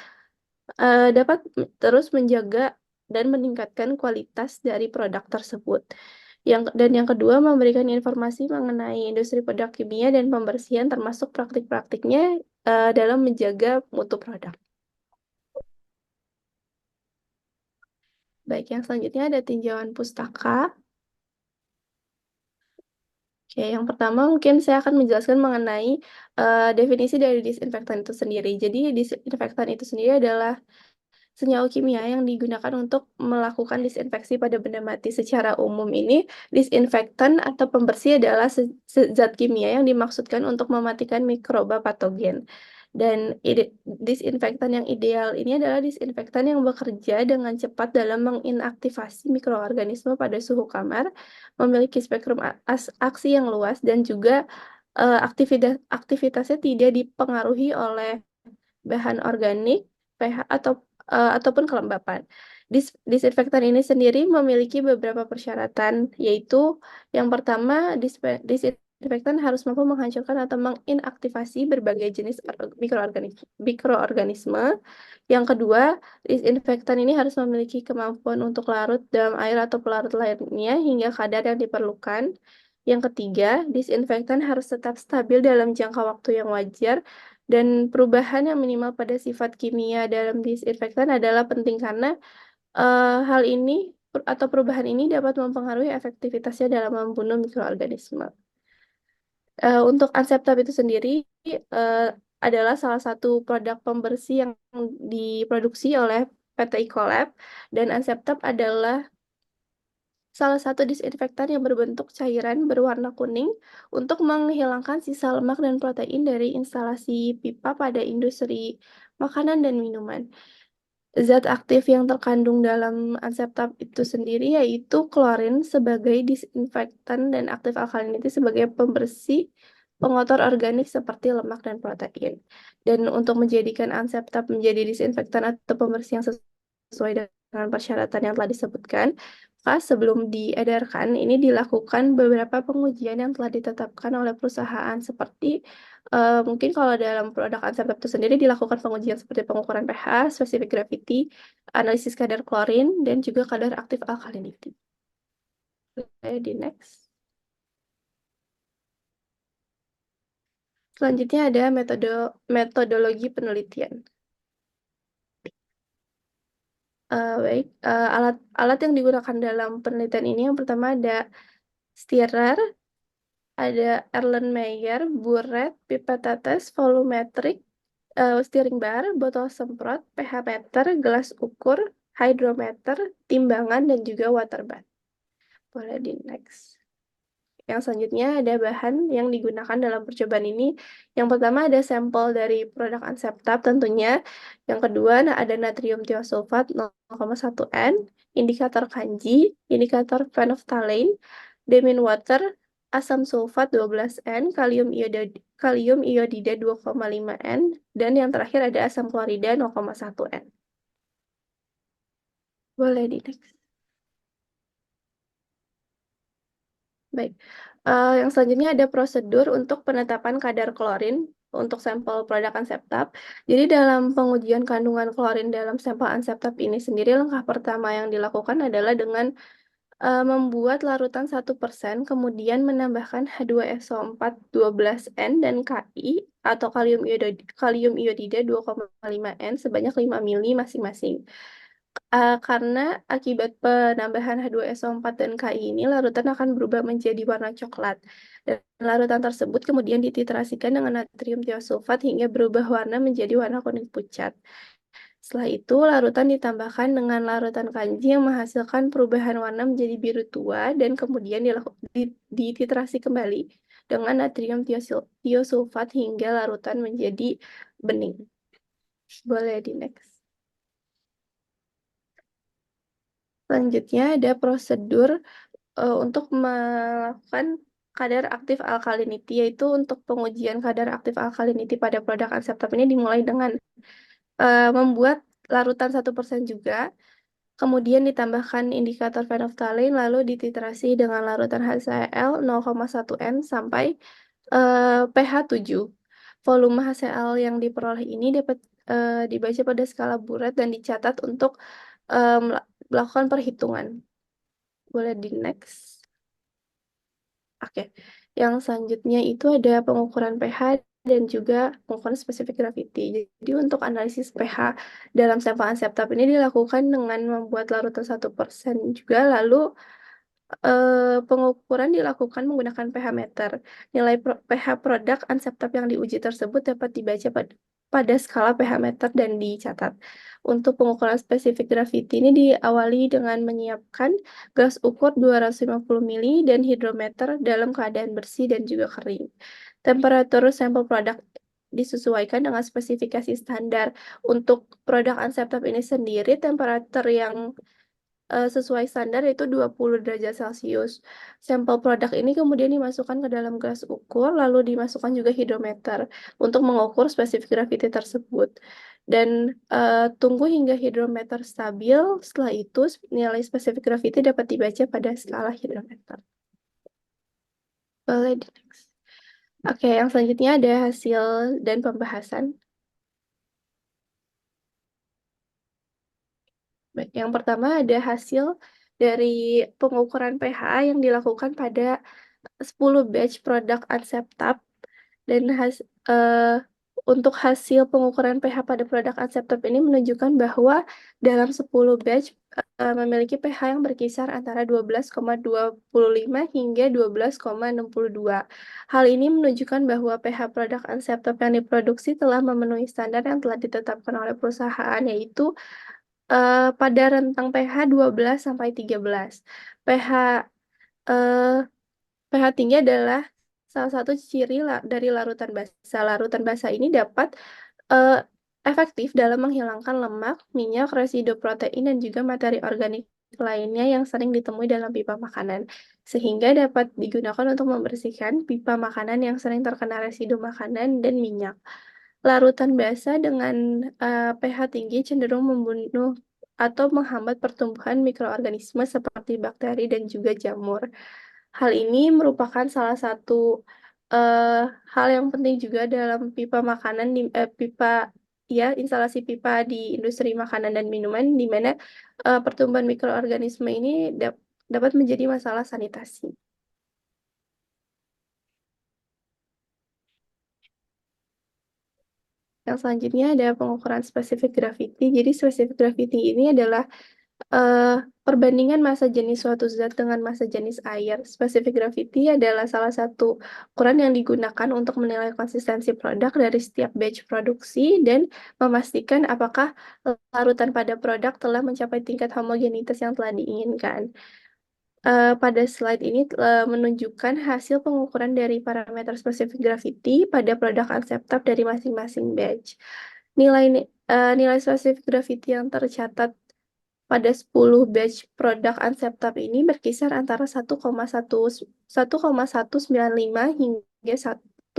Speaker 2: dapat terus menjaga dan meningkatkan kualitas dari produk tersebut. Dan yang kedua, memberikan informasi mengenai industri produk kimia dan pembersihan termasuk praktik-praktiknya dalam menjaga mutu produk. Baik, yang selanjutnya ada tinjauan pustaka. Oke, yang pertama mungkin saya akan menjelaskan mengenai definisi dari disinfektan itu sendiri. Jadi, disinfektan itu sendiri adalah senyawa kimia yang digunakan untuk melakukan disinfeksi pada benda mati. Secara umum ini, disinfektan atau pembersih adalah zat kimia yang dimaksudkan untuk mematikan mikroba patogen. Dan disinfektan yang ideal ini adalah disinfektan yang bekerja dengan cepat dalam menginaktivasi mikroorganisme pada suhu kamar, memiliki spektrum aksi yang luas, dan juga aktivitasnya tidak dipengaruhi oleh bahan organik, pH, ataupun kelembapan. Disinfektan ini sendiri memiliki beberapa persyaratan, yaitu yang pertama, disinfektan harus mampu menghancurkan atau menginaktivasi berbagai jenis mikroorganisme. Yang kedua, disinfektan ini harus memiliki kemampuan untuk larut dalam air atau pelarut lainnya hingga kadar yang diperlukan. Yang ketiga, disinfektan harus tetap stabil dalam jangka waktu yang wajar, dan perubahan yang minimal pada sifat kimia dalam disinfektan adalah penting karena hal ini atau perubahan ini dapat mempengaruhi efektivitasnya dalam membunuh mikroorganisme. Untuk Anseptab itu sendiri adalah salah satu produk pembersih yang diproduksi oleh PT Ecolab, dan Anseptab adalah salah satu disinfektan yang berbentuk cairan berwarna kuning untuk menghilangkan sisa lemak dan protein dari instalasi pipa pada industri makanan dan minuman. Zat aktif yang terkandung dalam Anseptab itu sendiri yaitu klorin sebagai disinfektan dan aktif alkalinity sebagai pembersih pengotor organik seperti lemak dan protein. Dan untuk menjadikan Anseptab menjadi disinfektan atau pembersih yang sesuai dengan persyaratan yang telah disebutkan, maka sebelum diedarkan ini dilakukan beberapa pengujian yang telah ditetapkan oleh perusahaan seperti Mungkin kalau dalam produk unseptab itu sendiri dilakukan pengujian seperti pengukuran pH, specific gravity, analisis kadar klorin, dan juga kadar aktif alkalinity. Oke, di next. Selanjutnya ada metodologi penelitian. Baik, alat yang digunakan dalam penelitian ini yang pertama ada stirrer, ada Erlenmeyer, buret, pipet tetes, volumetrik, steering bar, botol semprot, pH meter, gelas ukur, hydrometer, timbangan, dan juga water bath. Boleh di next. Yang selanjutnya ada bahan yang digunakan dalam percobaan ini. Yang pertama ada sampel dari produk unseptab tentunya. Yang kedua ada natrium thiosulfat 0,1 N, indikator kanji, indikator phenolphthalein, diamine water, asam sulfat 12 N, kalium iodida 2,5 N, dan yang terakhir ada asam klorida 0,1 N. Boleh di next. Baik, yang selanjutnya ada prosedur untuk penetapan kadar klorin untuk sampel produk unseptab. Jadi dalam pengujian kandungan klorin dalam sampel unseptab ini sendiri, langkah pertama yang dilakukan adalah dengan membuat larutan 1%, kemudian menambahkan H2SO4 12N dan Ki atau kalium iodida 2,5 N sebanyak 5 mili masing-masing. Karena akibat penambahan H2SO4 dan Ki ini, larutan akan berubah menjadi warna coklat. Dan larutan tersebut kemudian dititrasikan dengan natrium thiosulfat hingga berubah warna menjadi warna kuning pucat. Setelah itu, larutan ditambahkan dengan larutan kanji yang menghasilkan perubahan warna menjadi biru tua dan kemudian dititrasi kembali dengan natrium thiosulfat hingga larutan menjadi bening. Boleh di next. Selanjutnya ada prosedur untuk melakukan kadar aktif alkalinity, yaitu untuk pengujian kadar aktif alkalinity pada produk unseptab ini dimulai dengan membuat larutan 1% juga, kemudian ditambahkan indikator phenolphthalein, lalu dititrasi dengan larutan HCl 0,1 N sampai pH 7. Volume HCl yang diperoleh ini dapat dibaca pada skala buret dan dicatat untuk melakukan perhitungan. Boleh di next. Oke, yang selanjutnya itu ada pengukuran pH dan juga pengukuran spesifik gravity. Jadi untuk analisis pH dalam sampel unseptab ini dilakukan dengan membuat larutan 1% juga, lalu pengukuran dilakukan menggunakan pH meter. Nilai pH produk unseptab yang diuji tersebut dapat dibaca pada skala pH meter dan dicatat. Untuk pengukuran spesifik gravity ini diawali dengan menyiapkan gelas ukur 250 mili dan hidrometer dalam keadaan bersih dan juga kering. Temperatur sampel produk disesuaikan dengan spesifikasi standar. Untuk produk unseptab ini sendiri, temperatur yang sesuai standar yaitu 20 derajat Celcius. Sampel produk ini kemudian dimasukkan ke dalam gelas ukur, lalu dimasukkan juga hidrometer untuk mengukur spesifik gravity tersebut. Dan tunggu hingga hidrometer stabil, setelah itu nilai spesifik gravity dapat dibaca pada skala hidrometer. Boleh di next. Oke, yang selanjutnya ada hasil dan pembahasan. Baik, yang pertama ada hasil dari pengukuran pH yang dilakukan pada 10 batch produk unseptab dan untuk hasil pengukuran pH pada produk unseptab ini menunjukkan bahwa dalam 10 batch memiliki pH yang berkisar antara 12,25 hingga 12,62. Hal ini menunjukkan bahwa pH produk unseptab yang diproduksi telah memenuhi standar yang telah ditetapkan oleh perusahaan, yaitu pada rentang pH 12 sampai 13. pH tinggi adalah salah satu ciri dari larutan basa. Larutan basa ini dapat efektif dalam menghilangkan lemak, minyak, residu protein, dan juga materi organik lainnya yang sering ditemui dalam pipa makanan, sehingga dapat digunakan untuk membersihkan pipa makanan yang sering terkena residu makanan dan minyak. Larutan basa dengan pH tinggi cenderung membunuh atau menghambat pertumbuhan mikroorganisme seperti bakteri dan juga jamur. Hal ini merupakan salah satu eh, hal yang penting juga dalam pipa makanan instalasi pipa di industri makanan dan minuman di mana pertumbuhan mikroorganisme ini dapat menjadi masalah sanitasi. Yang selanjutnya ada pengukuran spesifik gravity. Jadi spesifik gravity ini adalah perbandingan massa jenis suatu zat dengan massa jenis air. Spesifik gravity adalah salah satu ukuran yang digunakan untuk menilai konsistensi produk dari setiap batch produksi dan memastikan apakah larutan pada produk telah mencapai tingkat homogenitas yang telah diinginkan. Pada slide ini menunjukkan hasil pengukuran dari parameter spesifik gravity pada produk Unceptab dari masing-masing batch. Nilai spesifik gravity yang tercatat pada 10 batch produk Unceptab ini berkisar antara 1,195 hingga 1,216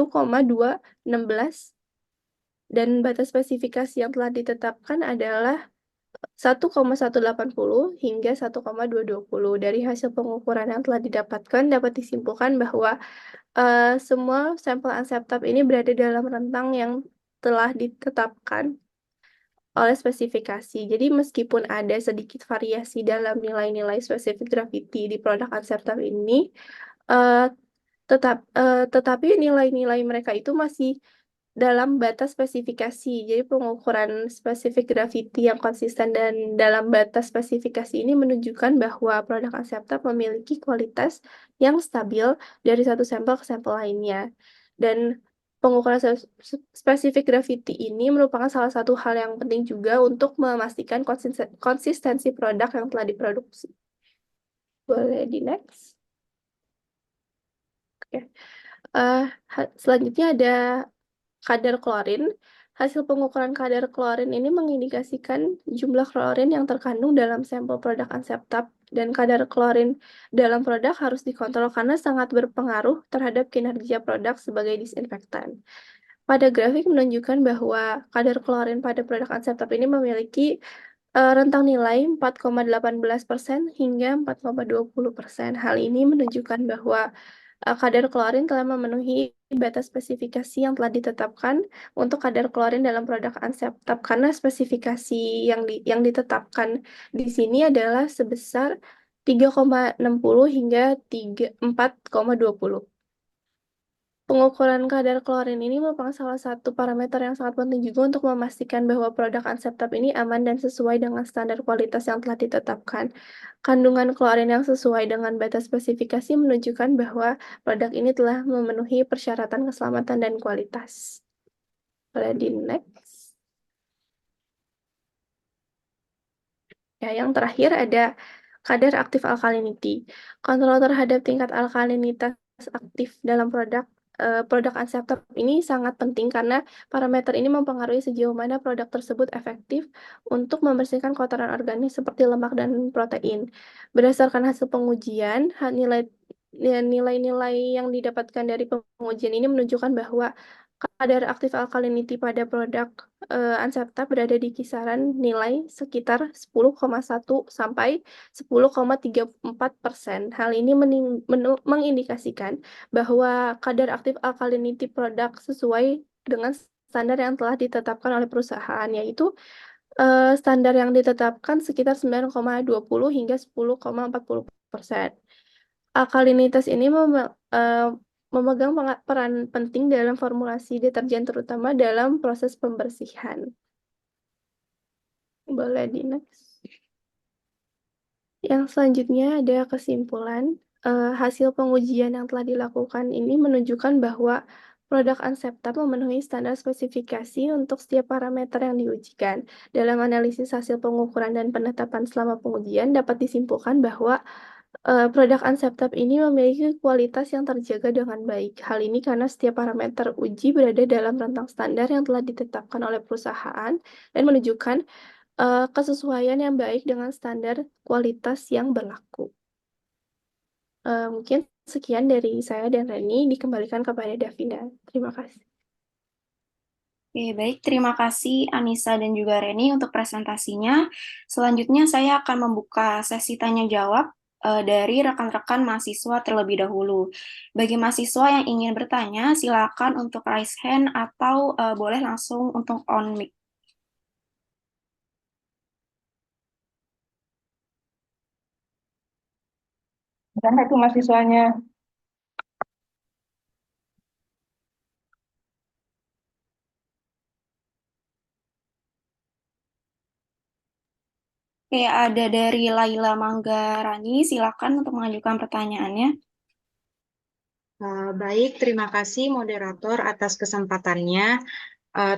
Speaker 2: dan batas spesifikasi yang telah ditetapkan adalah 1,180 hingga 1,220. Dari hasil pengukuran yang telah didapatkan dapat disimpulkan bahwa semua sampel Unceptab ini berada dalam rentang yang telah ditetapkan oleh spesifikasi. Jadi meskipun ada sedikit variasi dalam nilai-nilai spesifik gravity di produk Unceptab ini, eh, tetapi nilai-nilai mereka itu masih dalam batas spesifikasi. Jadi pengukuran spesifik gravity yang konsisten dan dalam batas spesifikasi ini menunjukkan bahwa produk Unceptab memiliki kualitas yang stabil dari satu sampel ke sampel lainnya. Dan pengukuran spesifik gravity ini merupakan salah satu hal yang penting juga untuk memastikan konsistensi produk yang telah diproduksi. Boleh di next. Oke. Selanjutnya ada kadar klorin. Hasil pengukuran kadar klorin ini mengindikasikan jumlah klorin yang terkandung dalam sampel produk Unceptab dan kadar klorin dalam produk harus dikontrol karena sangat berpengaruh terhadap kinerja produk sebagai disinfektan. Pada grafik menunjukkan bahwa kadar klorin pada produk Unceptab ini memiliki rentang nilai 4,18% hingga 4,20%. Hal ini menunjukkan bahwa kadar klorin telah memenuhi batas spesifikasi yang telah ditetapkan untuk kadar klorin dalam produk Unceptab karena spesifikasi yang ditetapkan di sini adalah sebesar 3,60 hingga 4,20. Pengukuran kadar klorin ini merupakan salah satu parameter yang sangat penting juga untuk memastikan bahwa produk Unceptab ini aman dan sesuai dengan standar kualitas yang telah ditetapkan. Kandungan klorin yang sesuai dengan batas spesifikasi menunjukkan bahwa produk ini telah memenuhi persyaratan keselamatan dan kualitas. Boleh di next. Ya, yang terakhir ada kadar aktif alkalinity. Kontrol terhadap tingkat alkalinitas aktif dalam produk Unceptab ini sangat penting karena parameter ini mempengaruhi sejauh mana produk tersebut efektif untuk membersihkan kotoran organik seperti lemak dan protein. Berdasarkan hasil pengujian, nilai-nilai yang didapatkan dari pengujian ini menunjukkan bahwa kadar aktif alkalinity pada produk Unceptab berada di kisaran nilai sekitar 10,1 sampai 10,34%. Hal ini mengindikasikan bahwa kadar aktif alkalinity produk sesuai dengan standar yang telah ditetapkan oleh perusahaan, yaitu standar yang ditetapkan sekitar 9,20 hingga 10,40%. Alkalinitas ini memegang peran penting dalam formulasi deterjen terutama dalam proses pembersihan. Boleh di next. Yang selanjutnya ada kesimpulan. Hasil pengujian yang telah dilakukan ini menunjukkan bahwa produk Unceptab memenuhi standar spesifikasi untuk setiap parameter yang diujikan. Dalam analisis hasil pengukuran dan penetapan selama pengujian dapat disimpulkan bahwa produk Unceptab ini memiliki kualitas yang terjaga dengan baik. Hal ini karena setiap parameter uji berada dalam rentang standar yang telah ditetapkan oleh perusahaan dan menunjukkan kesesuaian yang baik dengan standar kualitas yang berlaku. Mungkin sekian dari saya dan Reni, dikembalikan kepada Davina. Terima kasih.
Speaker 1: Oke, baik. Terima kasih Anissa dan juga Reni untuk presentasinya. Selanjutnya saya akan membuka sesi tanya-jawab. dari rekan-rekan mahasiswa terlebih dahulu. Bagi mahasiswa yang ingin bertanya, silakan untuk raise hand atau boleh langsung untuk on mic.
Speaker 5: Karena itu mahasiswanya.
Speaker 1: Oke, ada dari Laila Manggarani, silakan untuk mengajukan pertanyaannya.
Speaker 6: Baik, terima kasih moderator atas kesempatannya.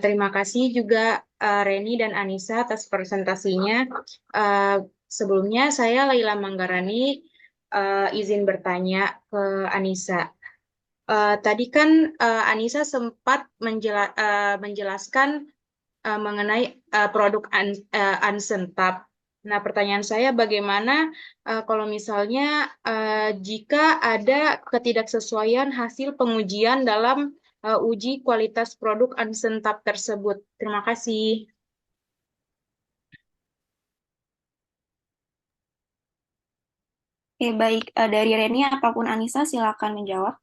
Speaker 6: Terima kasih juga Reni dan Anissa atas presentasinya. Sebelumnya saya Laila Manggarani izin bertanya ke Anissa. Tadi kan Anissa sempat menjelaskan mengenai produk Unsentap. Nah, pertanyaan saya bagaimana kalau misalnya jika ada ketidaksesuaian hasil pengujian dalam uji kualitas produk Unsentap tersebut? Terima kasih.
Speaker 1: Oke, baik. Dari Reni ataupun Anissa, silakan menjawab.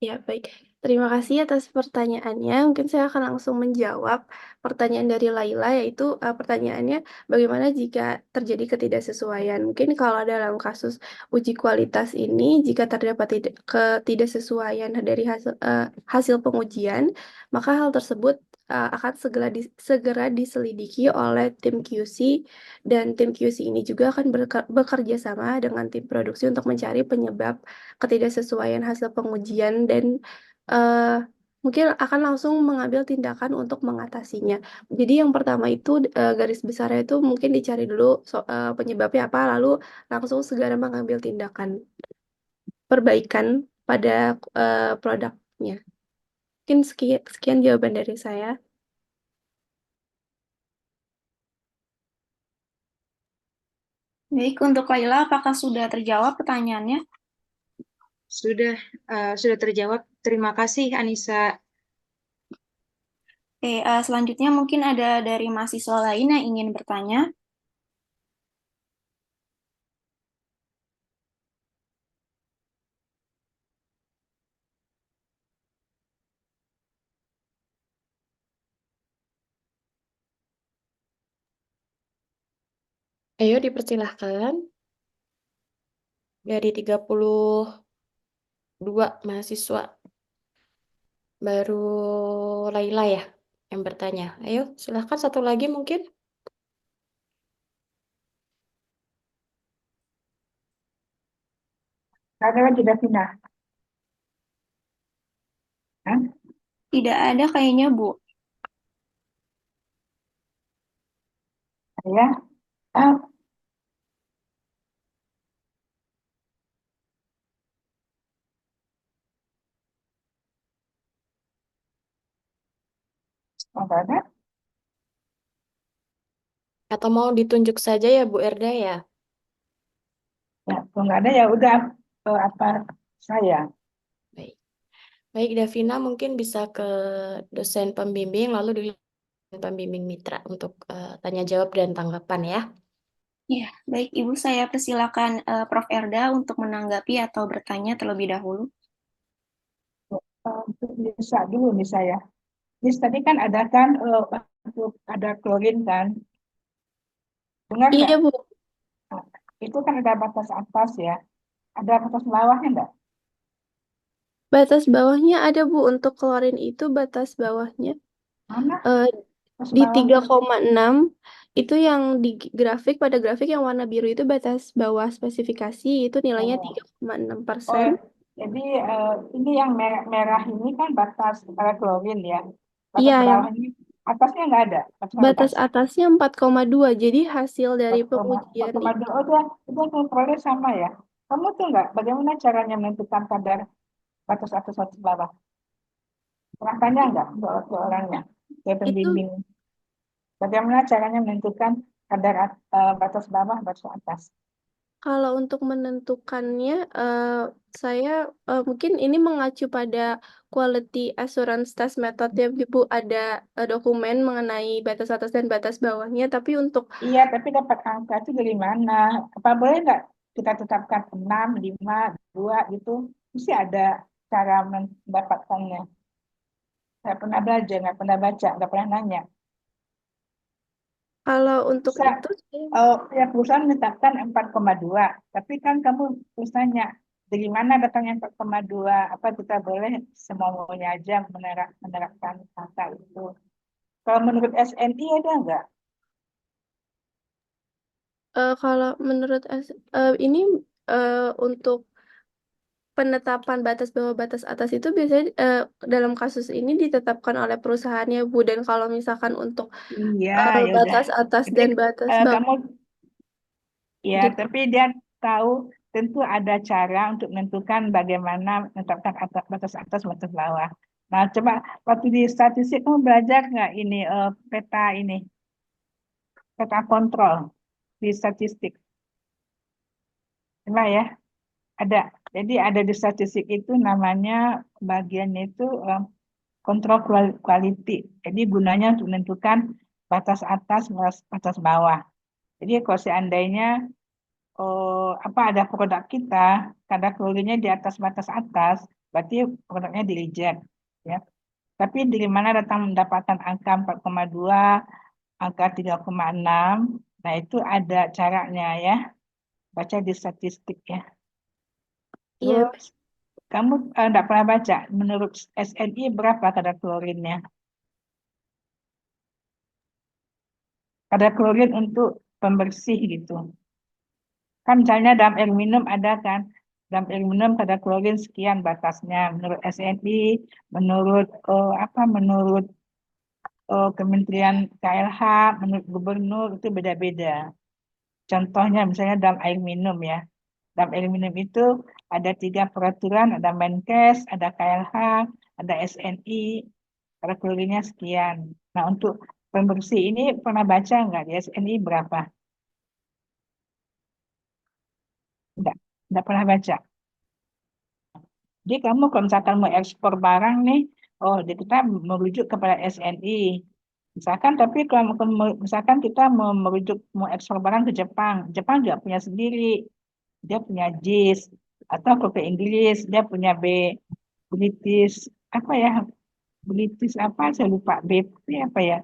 Speaker 2: Ya, baik. Terima kasih atas pertanyaannya. Mungkin saya akan langsung menjawab pertanyaan dari Laila, yaitu pertanyaannya bagaimana jika terjadi ketidaksesuaian. Mungkin kalau dalam kasus uji kualitas ini, jika terdapat ketidaksesuaian dari hasil pengujian, maka hal tersebut akan segera diselidiki oleh tim QC, dan tim QC ini juga akan bekerja sama dengan tim produksi untuk mencari penyebab ketidaksesuaian hasil pengujian dan mungkin akan langsung mengambil tindakan untuk mengatasinya. Jadi yang pertama itu garis besarnya itu mungkin dicari dulu penyebabnya apa, lalu langsung segera mengambil tindakan perbaikan pada produknya. Mungkin sekian jawaban dari saya.
Speaker 1: Baik, untuk Laila, apakah sudah terjawab pertanyaannya?
Speaker 6: Sudah terjawab. Terima kasih Anissa.
Speaker 1: Oke, selanjutnya mungkin ada dari mahasiswa lain yang ingin bertanya.
Speaker 7: Ayo dipersilahkan. Dari 32 mahasiswa. Baru Laila ya yang bertanya. Ayo, silahkan satu lagi mungkin.
Speaker 5: Ada lagi Davina. Hah?
Speaker 1: Tidak ada kayaknya, Bu.
Speaker 5: Ya. Ah, nggak ada.
Speaker 7: Atau mau ditunjuk saja ya Bu Erda ya?
Speaker 5: Ya, kalau nggak ada ya udah apa saya.
Speaker 7: Baik. Baik, Davina mungkin bisa ke dosen pembimbing lalu di pembimbing mitra untuk tanya jawab dan tanggapan ya.
Speaker 1: Ya, baik Ibu, saya persilakan Prof. Erda untuk menanggapi atau bertanya terlebih dahulu.
Speaker 5: Bisa dulu nih saya. Jadi tadi kan ada kan untuk ada klorin kan, benar nggak?
Speaker 2: Iya, Bu.
Speaker 5: Nah, itu kan ada batas atas ya, ada batas bawahnya nggak?
Speaker 2: Batas bawahnya ada, Bu. Untuk klorin itu batas bawahnya
Speaker 5: Mana batas
Speaker 2: di
Speaker 5: bawahnya?
Speaker 2: 3,6 itu yang di grafik, pada grafik yang warna biru itu batas bawah spesifikasi, itu nilainya
Speaker 5: Oh,
Speaker 2: 3,6%.
Speaker 5: jadi ini yang merah ini kan batas klorin ya. Batas
Speaker 2: Iya, yang
Speaker 5: bawahnya, atasnya nggak ada, batas
Speaker 2: batas
Speaker 5: atas.
Speaker 2: atasnya 4,2. Jadi hasil dari pengujian itu
Speaker 5: 4,2, udah kontrolnya sama ya. Kamu tuh nggak, bagaimana caranya menentukan kadar batas atas batas bawah? Pernah tanya nggak ke orangnya, ke
Speaker 2: itu
Speaker 5: pembimbing? Bagaimana caranya menentukan kadar batas bawah, batas atas?
Speaker 2: kalau untuk menentukannya saya mungkin ini mengacu pada quality assurance test metode-nya, Bu, ada dokumen mengenai batas atas dan batas bawahnya, tapi untuk
Speaker 5: Iya, tapi dapat angka itu dari mana? Apa boleh nggak kita tetapkan 6, 5, 2 gitu? Mesti ada cara mendapatkannya. Nggak pernah belajar, nggak pernah baca, nggak pernah nanya.
Speaker 2: kalau untuk
Speaker 5: Bisa,
Speaker 2: itu
Speaker 5: ya perusahaan menetapkan 4,2, tapi kan kamu terus tanya, dari mana datangnya 4,2? Apa kita boleh semau-maunya aja menerapkan angka itu? Kalau menurut SNI ada nggak?
Speaker 2: kalau menurut ini untuk penetapan batas bawah batas atas itu biasanya dalam kasus ini ditetapkan oleh perusahaannya, Bu. Dan kalau misalkan untuk
Speaker 5: Iya, ya udah.
Speaker 2: batas atas
Speaker 5: Jadi
Speaker 2: dan batas bawah,
Speaker 5: kamu ya,
Speaker 2: jadi
Speaker 5: tapi dia tahu tentu ada cara untuk menentukan bagaimana menetapkan batas atas batas bawah. Nah, coba waktu di statistik kamu belajar nggak ini peta kontrol di statistik? Coba ya, ada. Jadi ada di statistik itu namanya bagiannya itu kontrol quality. Jadi gunanya untuk menentukan batas atas batas bawah. Jadi kalau seandainya apa ada produk kita kadar kalorinya di atas batas atas, berarti produknya di reject, ya. Tapi dari mana datang mendapatkan angka 4,2, angka 3,6? Nah, itu ada caranya ya. Baca di statistik ya.
Speaker 2: iya.
Speaker 5: Terus kamu enggak pernah baca menurut SNI berapa kadar klorinnya? Kadar klorin untuk pembersih gitu. Kan misalnya dalam air minum ada kan, dalam air minum kadar klorin sekian batasnya menurut SNI, menurut menurut Kementerian KLH, menurut gubernur itu beda-beda. Contohnya misalnya dalam air minum ya. Dalam air minum itu ada 3 peraturan, ada Menkes, ada KLH, ada SNI, kadar klorinnya sekian. Nah, untuk pembersih ini pernah baca nggak di SNI berapa? Enggak pernah baca. Jadi kamu kalau misalkan mau ekspor barang nih, kita merujuk kepada SNI. Misalkan, tapi kalau misalkan kita mau ekspor barang ke Jepang, Jepang juga punya sendiri, dia punya JIS, atau ke Inggris dia punya British apa ya, British apa saya lupa, BP apa ya.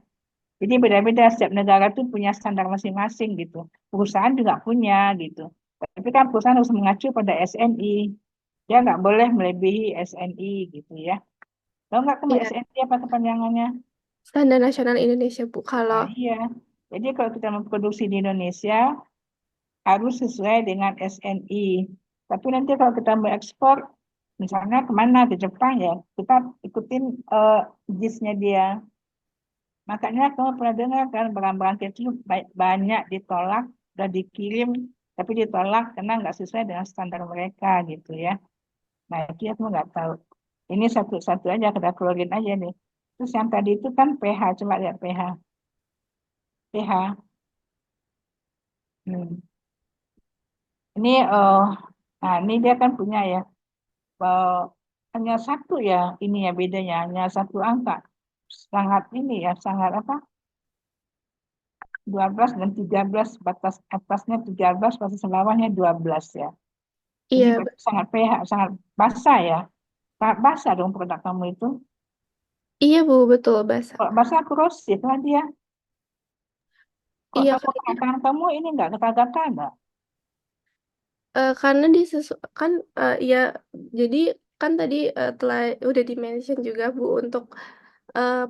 Speaker 5: Jadi beda-beda, setiap negara tuh punya standar masing-masing gitu. Perusahaan juga punya gitu. Tapi kan perusahaan harus mengacu pada SNI. Dia nggak boleh melebihi SNI gitu ya. Tahu nggak kamu
Speaker 2: Iya,
Speaker 5: SNI apa kepanjangannya?
Speaker 2: standar nasional Indonesia, Bu. Kalau
Speaker 5: Nah, iya. Jadi kalau kita memproduksi di Indonesia harus sesuai dengan SNI. Tapi nanti kalau kita mau ekspor, misalnya kemana, ke Jepang ya, kita ikutin JIS-nya dia. Makanya kamu pernah dengar kan barang-barang kita itu banyak ditolak, udah dikirim, tapi ditolak karena nggak sesuai dengan standar mereka gitu ya. Nah, itu aku nggak tahu. Ini satu-satu aja, kita klorin aja nih. Terus yang tadi itu kan pH, coba lihat pH. pH. Hmm. Ini, nah ini dia kan punya ya, eh, hanya satu ya, ini ya bedanya, hanya satu angka. Sangat ini ya, sangat apa, 12 dan 13, batas atasnya 13, batas bawahnya 12 ya. Jadi
Speaker 2: iya,
Speaker 5: sangat pH, sangat basah ya. Sangat basah dong produk kamu itu.
Speaker 2: iya, Bu, betul basah.
Speaker 5: Kalau basah korosif lah dia. Kok
Speaker 2: Iya,
Speaker 5: kamu tangan kamu ini enggak gatal-gatal enggak?
Speaker 2: karena kan ya, jadi kan tadi telah udah di-mention juga, Bu, untuk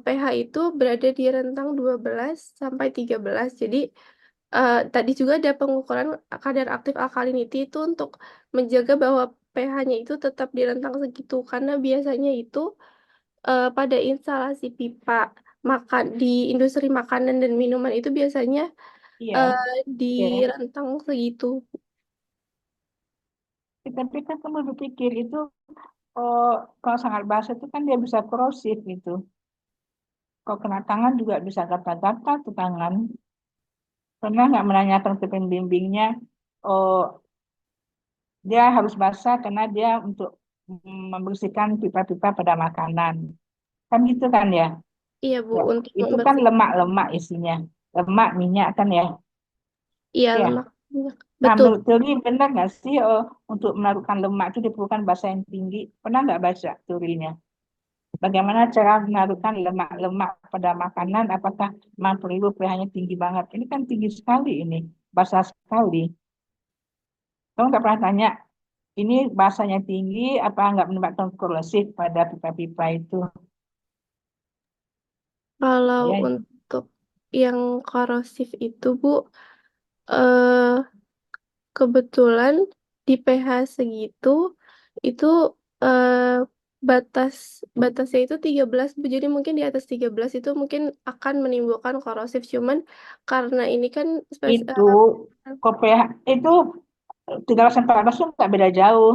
Speaker 2: pH itu berada di rentang 12 sampai 13. Jadi tadi juga ada pengukuran kadar aktif alkalinity itu untuk menjaga bahwa pH-nya itu tetap di rentang segitu, karena biasanya itu pada instalasi pipa di industri makanan dan minuman itu biasanya
Speaker 5: Iya,
Speaker 2: di
Speaker 5: oke.
Speaker 2: rentang segitu.
Speaker 5: Tapi kan kamu berpikir itu, oh, kalau sangat basah itu kan dia bisa korosif gitu. Kalau kena tangan juga bisa gatal-gatal tuh tangan. Pernah nggak menanyakan ke pembimbingnya, oh, dia harus basah karena dia untuk membersihkan pipa-pipa pada makanan. Kan gitu kan ya?
Speaker 2: Iya, Bu,
Speaker 5: Ya,
Speaker 2: untuk
Speaker 5: itu kan
Speaker 2: membersihkan.
Speaker 5: lemak-lemak isinya. Lemak, minyak kan ya?
Speaker 2: Iya,
Speaker 5: Ya.
Speaker 2: lemak. Minyak.
Speaker 5: Nah,
Speaker 2: Betul.
Speaker 5: menurut teori benar nggak sih untuk menaruhkan lemak itu diperlukan basa yang tinggi? Pernah nggak baca teorinya? Bagaimana cara menaruhkan lemak-lemak pada makanan? Apakah memang perlu pH-nya tinggi banget? Ini kan tinggi sekali ini, basah sekali. Kamu nggak pernah tanya, ini basahnya tinggi, apa nggak menyebabkan korosif pada pipa-pipa itu?
Speaker 2: Kalau
Speaker 5: Ya,
Speaker 2: untuk yang korosif itu, Bu, eh, kebetulan di pH segitu, itu eh, batasnya itu 13, Bu. Jadi mungkin di atas 13 itu mungkin akan menimbulkan korosif. Cuman karena ini kan
Speaker 5: itu kok pH itu 13 sampai 14 itu nggak beda jauh.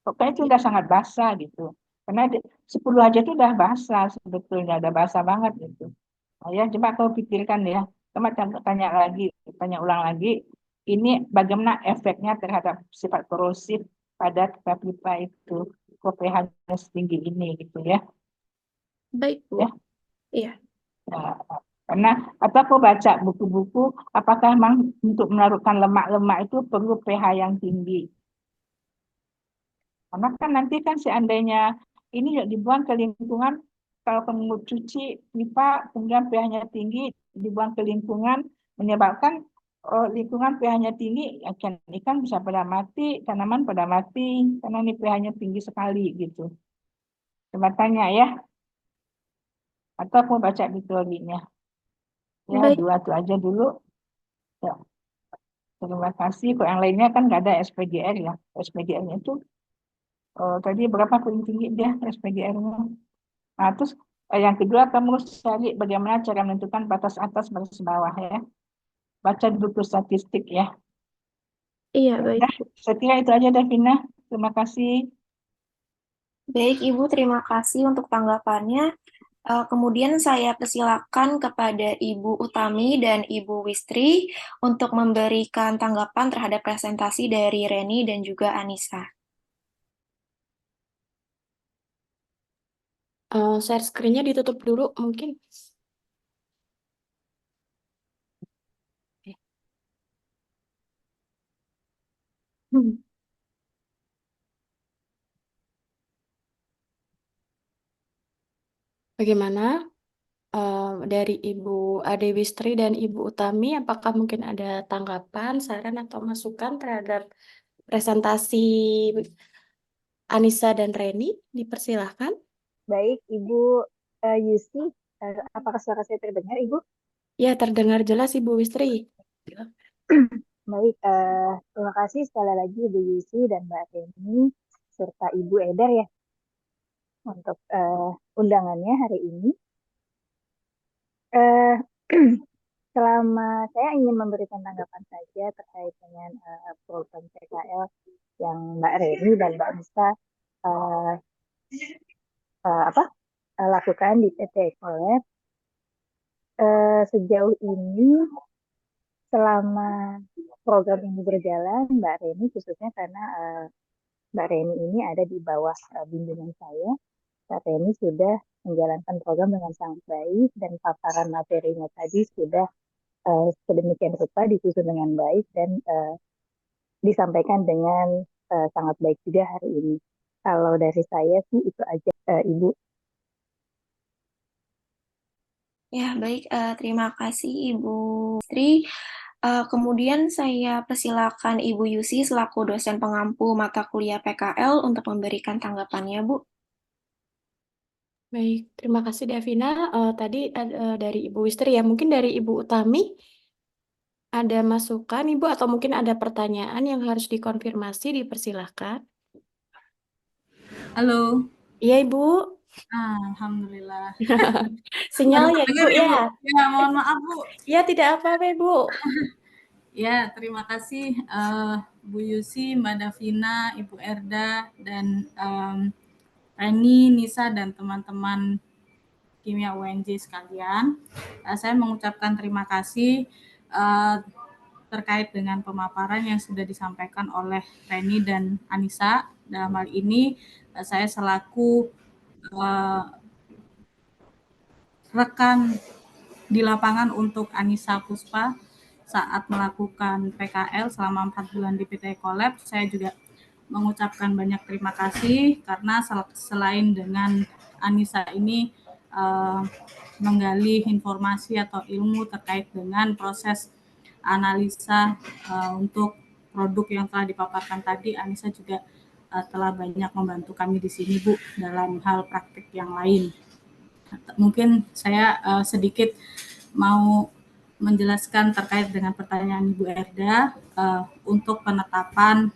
Speaker 5: Pokoknya itu udah sangat basah gitu. Karena 10 aja itu udah basah sebetulnya, udah basah banget gitu. Nah, ya, coba kau pikirkan ya. Coba tanya lagi, tanya ulang lagi. Ini bagaimana efeknya terhadap sifat korosif pada pipa-pipa itu. Kok pH-nya setinggi ini gitu ya.
Speaker 2: baik, Bu.
Speaker 5: Ya.
Speaker 2: Iya.
Speaker 5: Nah, karena atau aku baca buku-buku, apakah memang untuk menaruhkan lemak-lemak itu perlu pH yang tinggi? Karena kan nanti kan seandainya ini dibuang ke lingkungan, kalau kamu cuci pipa, kemudian pH-nya tinggi, dibuang ke lingkungan, menyebabkan lingkungan pH-nya tinggi, ikan bisa pada mati, tanaman pada mati, karena ini pH-nya tinggi sekali gitu. Coba tanya ya, atau aku baca di teorinya. Ya,
Speaker 2: Baik.
Speaker 5: 2 itu aja dulu. Ya, terima kasih. Kok yang lainnya kan nggak ada SPGR ya. SPGR-nya itu tadi berapa paling tinggi dia SPGR-nya? Nah, terus yang kedua kamu harus cari bagaimana cara menentukan batas atas batas bawah ya. Baca di buku statistik ya.
Speaker 2: Iya,
Speaker 5: Ya
Speaker 2: baik,
Speaker 5: udah,
Speaker 2: Bu.
Speaker 5: saya kira itu aja Davina. Terima kasih.
Speaker 1: Baik, Ibu, terima kasih untuk tanggapannya. Kemudian saya persilakan kepada Ibu Utami dan Ibu Wistri untuk memberikan tanggapan terhadap presentasi dari Reni dan juga Anissa.
Speaker 7: Share screen-nya ditutup dulu mungkin. Oke. Bagaimana dari Ibu Ade Wistri dan Ibu Utami, apakah mungkin ada tanggapan, saran atau masukan terhadap presentasi Anissa dan Reni? Dipersilahkan.
Speaker 8: Baik, Ibu Yusi, apakah suara saya terdengar, Ibu?
Speaker 7: Ya, terdengar jelas Ibu Wistri.
Speaker 8: Baik, terima kasih sekali lagi Ibu Yusi dan Mbak Reni, serta Ibu Eder ya, untuk undangannya hari ini. Eh, Selama saya ingin memberikan tanggapan saja terkait dengan program PKL yang Mbak Reni dan Mbak Nisa eh, lakukan di PT Ecolab, sejauh ini selama program ini berjalan, Mbak Reni khususnya karena Mbak Reni ini ada di bawah bimbingan saya, Mbak Reni sudah menjalankan program dengan sangat baik dan paparan materinya tadi sudah sedemikian rupa disusun dengan baik dan disampaikan dengan sangat baik juga hari ini. Kalau dari saya sih itu aja, Ibu.
Speaker 1: Ya, baik. Terima kasih Ibu Wistri. Kemudian saya persilakan Ibu Yusi selaku dosen pengampu mata kuliah PKL untuk memberikan tanggapannya, Bu.
Speaker 7: Baik, terima kasih Davina. Tadi dari Ibu Wistri ya, mungkin dari Ibu Utami ada masukan Ibu atau mungkin ada pertanyaan yang harus dikonfirmasi, dipersilahkan.
Speaker 9: Halo.
Speaker 7: Iya Ibu.
Speaker 9: Alhamdulillah.
Speaker 7: Sinyal ya Ibu ya.
Speaker 9: Ya, mohon maaf Bu.
Speaker 7: Ya, tidak apa-apa Ibu.
Speaker 9: Ya, terima kasih Bu Yusi, Mbak Davina, Ibu Erda, dan Reni, Nisa, dan teman-teman kimia UNJ sekalian. Saya mengucapkan terima kasih terkait dengan pemaparan yang sudah disampaikan oleh Reni dan Anissa Dalam hal ini saya selaku rekan di lapangan untuk Anissa Puspa saat melakukan PKL selama 4 bulan di PT Ecolab, saya juga mengucapkan banyak terima kasih karena selain dengan Anissa ini menggali informasi atau ilmu terkait dengan proses analisa untuk produk yang telah dipaparkan tadi, Anissa juga telah banyak membantu kami di sini, Bu, dalam hal praktik yang lain. Mungkin saya sedikit mau menjelaskan terkait dengan pertanyaan Ibu Erda untuk penetapan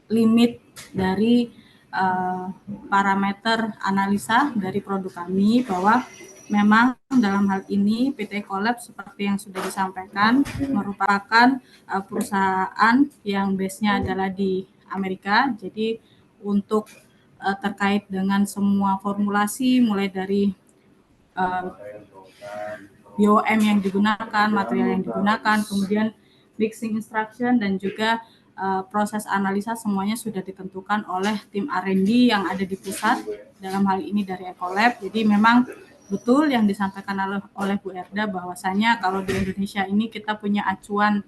Speaker 9: limit dari parameter analisa dari produk kami, bahwa memang dalam hal ini PT Ecolab seperti yang sudah disampaikan merupakan perusahaan yang base-nya adalah di Amerika. Jadi untuk terkait dengan semua formulasi mulai dari BOM yang digunakan, material yang digunakan, kemudian mixing instruction dan juga proses analisa semuanya sudah ditentukan oleh tim R&D yang ada di pusat, dalam hal ini dari Ecolab. Jadi memang betul yang disampaikan oleh Bu Erda bahwasanya kalau di Indonesia ini kita punya acuan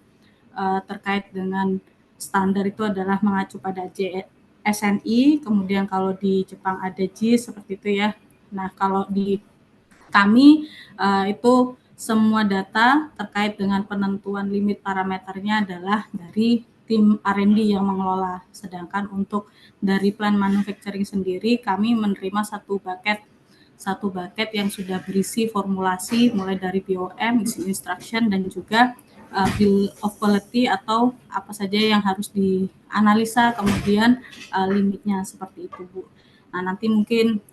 Speaker 9: terkait dengan standar itu adalah mengacu pada SNI, kemudian kalau di Jepang ada JIS seperti itu ya. Nah, kalau di kami itu semua data terkait dengan penentuan limit parameternya adalah dari tim R&D yang mengelola. Sedangkan untuk dari plan manufacturing sendiri kami menerima satu bucket yang sudah berisi formulasi mulai dari BOM, mixing instruction dan juga bill of quality atau apa saja yang harus dianalisa, kemudian limitnya seperti itu, Bu. Nah, nanti mungkin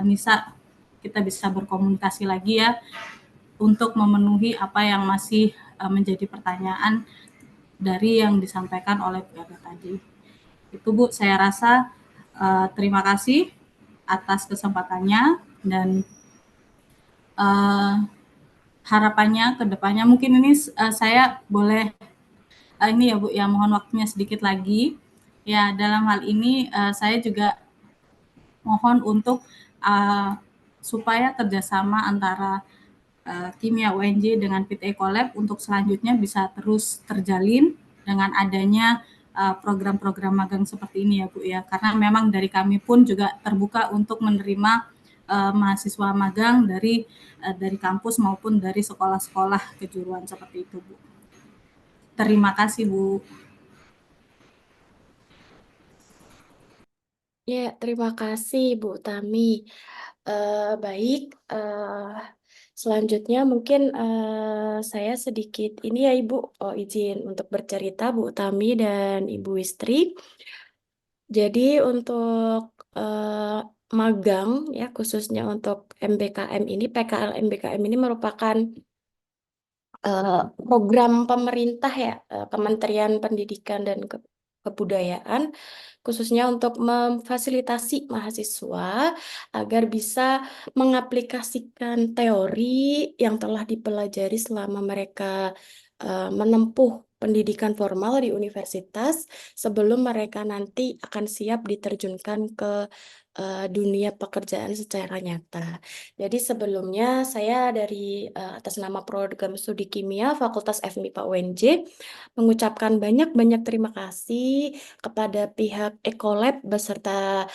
Speaker 9: Nisa kita bisa berkomunikasi lagi ya untuk memenuhi apa yang masih menjadi pertanyaan dari yang disampaikan oleh Bu Erda tadi. Itu, Bu, saya rasa terima kasih atas kesempatannya dan harapannya ke depannya mungkin ini saya boleh ini ya Bu ya, mohon waktunya sedikit lagi. Ya, dalam hal ini saya juga mohon untuk supaya kerjasama antara Kimia UNJ dengan PT Ecolab untuk selanjutnya bisa terus terjalin dengan adanya program-program magang seperti ini ya Bu ya, karena memang dari kami pun juga terbuka untuk menerima mahasiswa magang dari kampus maupun dari sekolah-sekolah kejuruan seperti itu, Bu. Terima kasih, Bu.
Speaker 7: Ya, terima kasih Bu Tami. Baik, selanjutnya mungkin saya sedikit ini ya Ibu izin untuk bercerita Bu Tami dan Ibu Istri. Jadi untuk magang ya khususnya untuk MBKM ini, PKL MBKM ini merupakan program pemerintah ya, Kementerian Pendidikan dan Kebudayaan, khususnya untuk memfasilitasi mahasiswa agar bisa mengaplikasikan teori yang telah dipelajari selama mereka menempuh pendidikan formal di universitas sebelum mereka nanti akan siap diterjunkan ke dunia pekerjaan secara nyata. Jadi sebelumnya saya dari atas nama program studi kimia Fakultas FMIPA UNJ mengucapkan banyak-banyak terima kasih kepada pihak Ecolab beserta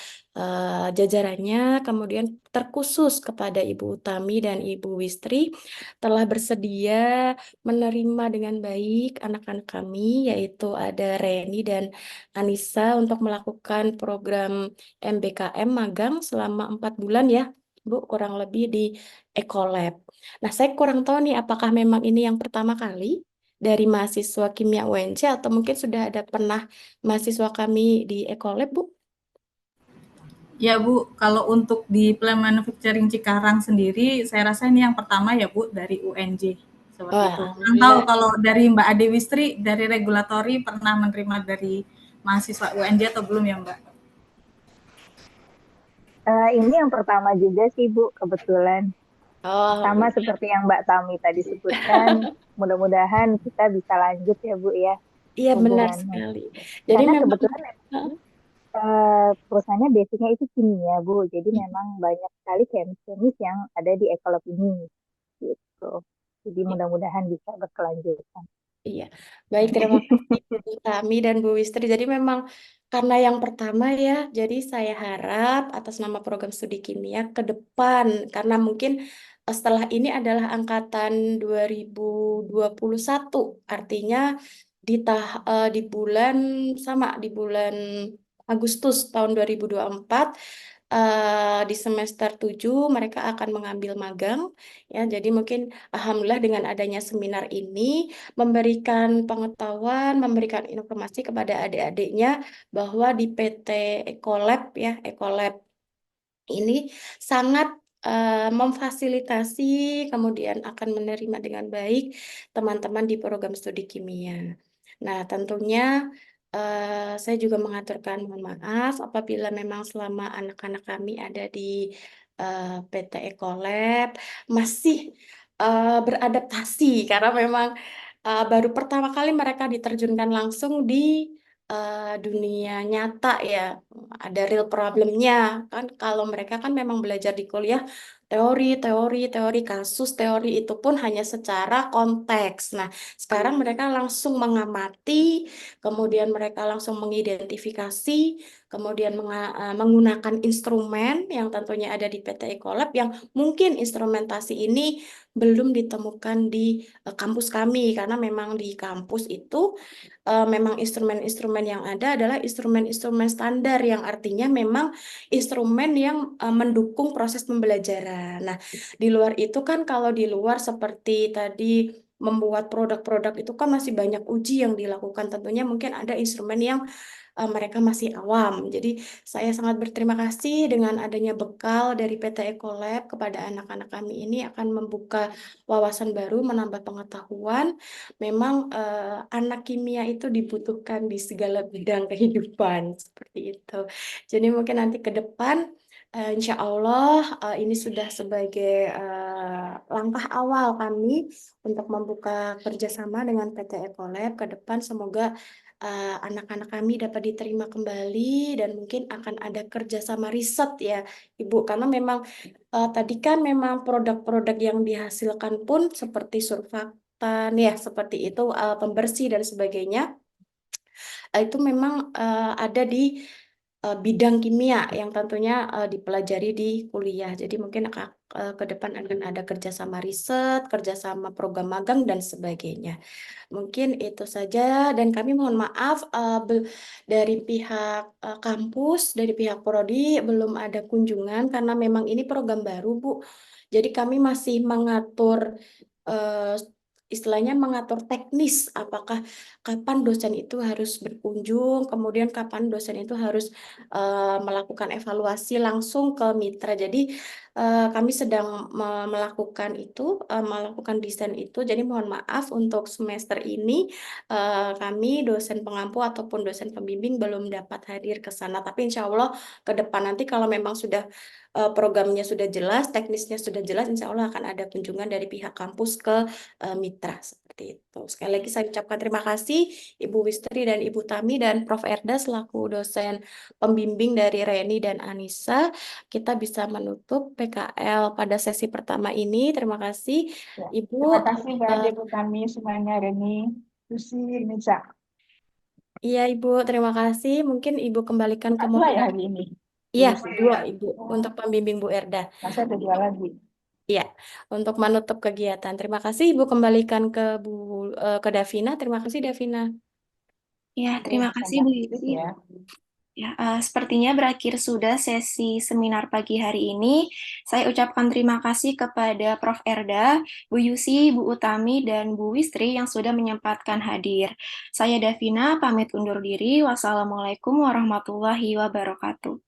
Speaker 7: jajarannya, kemudian terkhusus kepada Ibu Utami dan Ibu Wistri telah bersedia menerima dengan baik anak-anak kami, yaitu ada Reni dan Anissa untuk melakukan program MBKM magang selama 4 bulan ya, Bu, kurang lebih di Ecolab. Nah, saya kurang tahu nih apakah memang ini yang pertama kali dari mahasiswa kimia UNJ atau mungkin sudah ada pernah mahasiswa kami di Ecolab, Bu?
Speaker 9: Ya Bu, kalau untuk di Plan Manufacturing Cikarang sendiri, saya rasa ini yang pertama ya Bu dari UNJ seperti itu. Tahu kalau dari Mbak Ade Wistri dari regulatori pernah menerima dari mahasiswa UNJ atau belum ya Mbak?
Speaker 8: Ini yang pertama juga sih Bu, kebetulan. Sama seperti yang Mbak Tami tadi sebutkan, mudah-mudahan kita bisa lanjut ya Bu ya.
Speaker 7: Iya benar
Speaker 8: hubungannya.
Speaker 7: sekali. Jadi
Speaker 8: Karena
Speaker 7: memang
Speaker 8: kebetulan Perusahaannya basicnya itu kimia, Bu. Jadi memang banyak sekali chemist yang ada di Ekolab ini, gitu. Jadi mudah-mudahan bisa berkelanjutan.
Speaker 7: Iya, baik, terima kasih Bu Tami dan Bu Wistri. Jadi memang karena yang pertama ya, jadi saya harap atas nama program studi kimia ke depan, karena mungkin setelah ini adalah angkatan 2021, artinya di bulan di bulan Agustus tahun 2024, di semester 7 mereka akan mengambil magang ya. Jadi mungkin alhamdulillah dengan adanya seminar ini memberikan pengetahuan, memberikan informasi kepada adik-adiknya bahwa di PT Ekolab ya, Ekolab ini sangat memfasilitasi, kemudian akan menerima dengan baik teman-teman di program studi kimia. Nah, tentunya saya juga mengaturkan mohon maaf apabila memang selama anak-anak kami ada di PT Ekolab masih beradaptasi karena memang baru pertama kali mereka diterjunkan langsung di dunia nyata ya, ada real problemnya kan. Kalau mereka kan memang belajar di kuliah teori kasus, teori itu pun hanya secara konteks. Nah, sekarang mereka langsung mengamati, kemudian mereka langsung mengidentifikasi, kemudian menggunakan instrumen yang tentunya ada di PT Ekolab yang mungkin instrumentasi ini belum ditemukan di kampus kami, karena memang di kampus itu memang instrumen-instrumen yang ada adalah instrumen-instrumen standar yang artinya memang instrumen yang mendukung proses pembelajaran. Nah, di luar itu kan kalau di luar seperti tadi membuat produk-produk itu kan masih banyak uji yang dilakukan. Tentunya mungkin ada instrumen yang mereka masih awam. Jadi saya sangat berterima kasih dengan adanya bekal dari PT Ekolab kepada anak-anak kami ini akan membuka wawasan baru, menambah pengetahuan. Memang anak kimia itu dibutuhkan di segala bidang kehidupan seperti itu. Jadi mungkin nanti ke depan insya Allah ini sudah sebagai langkah awal kami untuk membuka kerjasama dengan PT Ekolab ke depan. Semoga anak-anak kami dapat diterima kembali dan mungkin akan ada kerjasama riset ya Ibu, karena memang tadi kan memang produk-produk yang dihasilkan pun seperti surfaktan ya, seperti itu pembersih dan sebagainya. Itu memang ada di bidang kimia yang tentunya dipelajari di kuliah. Jadi mungkin ke depan akan ada kerjasama riset, kerjasama program magang dan sebagainya. Mungkin itu saja dan kami mohon maaf dari pihak kampus, dari pihak prodi belum ada kunjungan karena memang ini program baru, Bu. Jadi kami masih mengatur istilahnya mengatur teknis apakah kapan dosen itu harus berkunjung, kemudian kapan dosen itu harus melakukan evaluasi langsung ke mitra. Jadi kami sedang melakukan itu, melakukan desain itu. Jadi mohon maaf untuk semester ini kami dosen pengampu ataupun dosen pembimbing belum dapat hadir ke sana. Tapi insya Allah ke depan nanti kalau memang sudah programnya sudah jelas, teknisnya sudah jelas, insya Allah akan ada kunjungan dari pihak kampus ke mitra seperti itu. Sekali lagi saya ucapkan terima kasih Ibu Wistri dan Ibu Tami dan Prof. Erda selaku dosen pembimbing dari Reni dan Anissa. Kita bisa menutup PKL pada sesi pertama ini. Terima kasih
Speaker 5: Ya,
Speaker 7: Ibu.
Speaker 5: terima kasih Mbak Ibu kami semuanya, Reni, Lucy, Nisa.
Speaker 7: Iya Ibu, terima kasih. Mungkin Ibu kembalikan ke
Speaker 5: Dua ya
Speaker 7: moderator.
Speaker 5: hari ini.
Speaker 7: Iya, 2 Ibu untuk pembimbing Bu Erda.
Speaker 5: Masa ada 2 lagi.
Speaker 7: Iya, untuk menutup kegiatan. Terima kasih Ibu, kembalikan ke Davina. Terima kasih Davina.
Speaker 1: Ya, terima kasih Bu Yusi.
Speaker 5: Ya.
Speaker 1: Ya, sepertinya berakhir sudah sesi seminar pagi hari ini. Saya ucapkan terima kasih kepada Prof. Erda, Bu Yusi, Bu Utami, dan Bu Wistri yang sudah menyempatkan hadir. Saya Davina, pamit undur diri. Wassalamualaikum warahmatullahi wabarakatuh.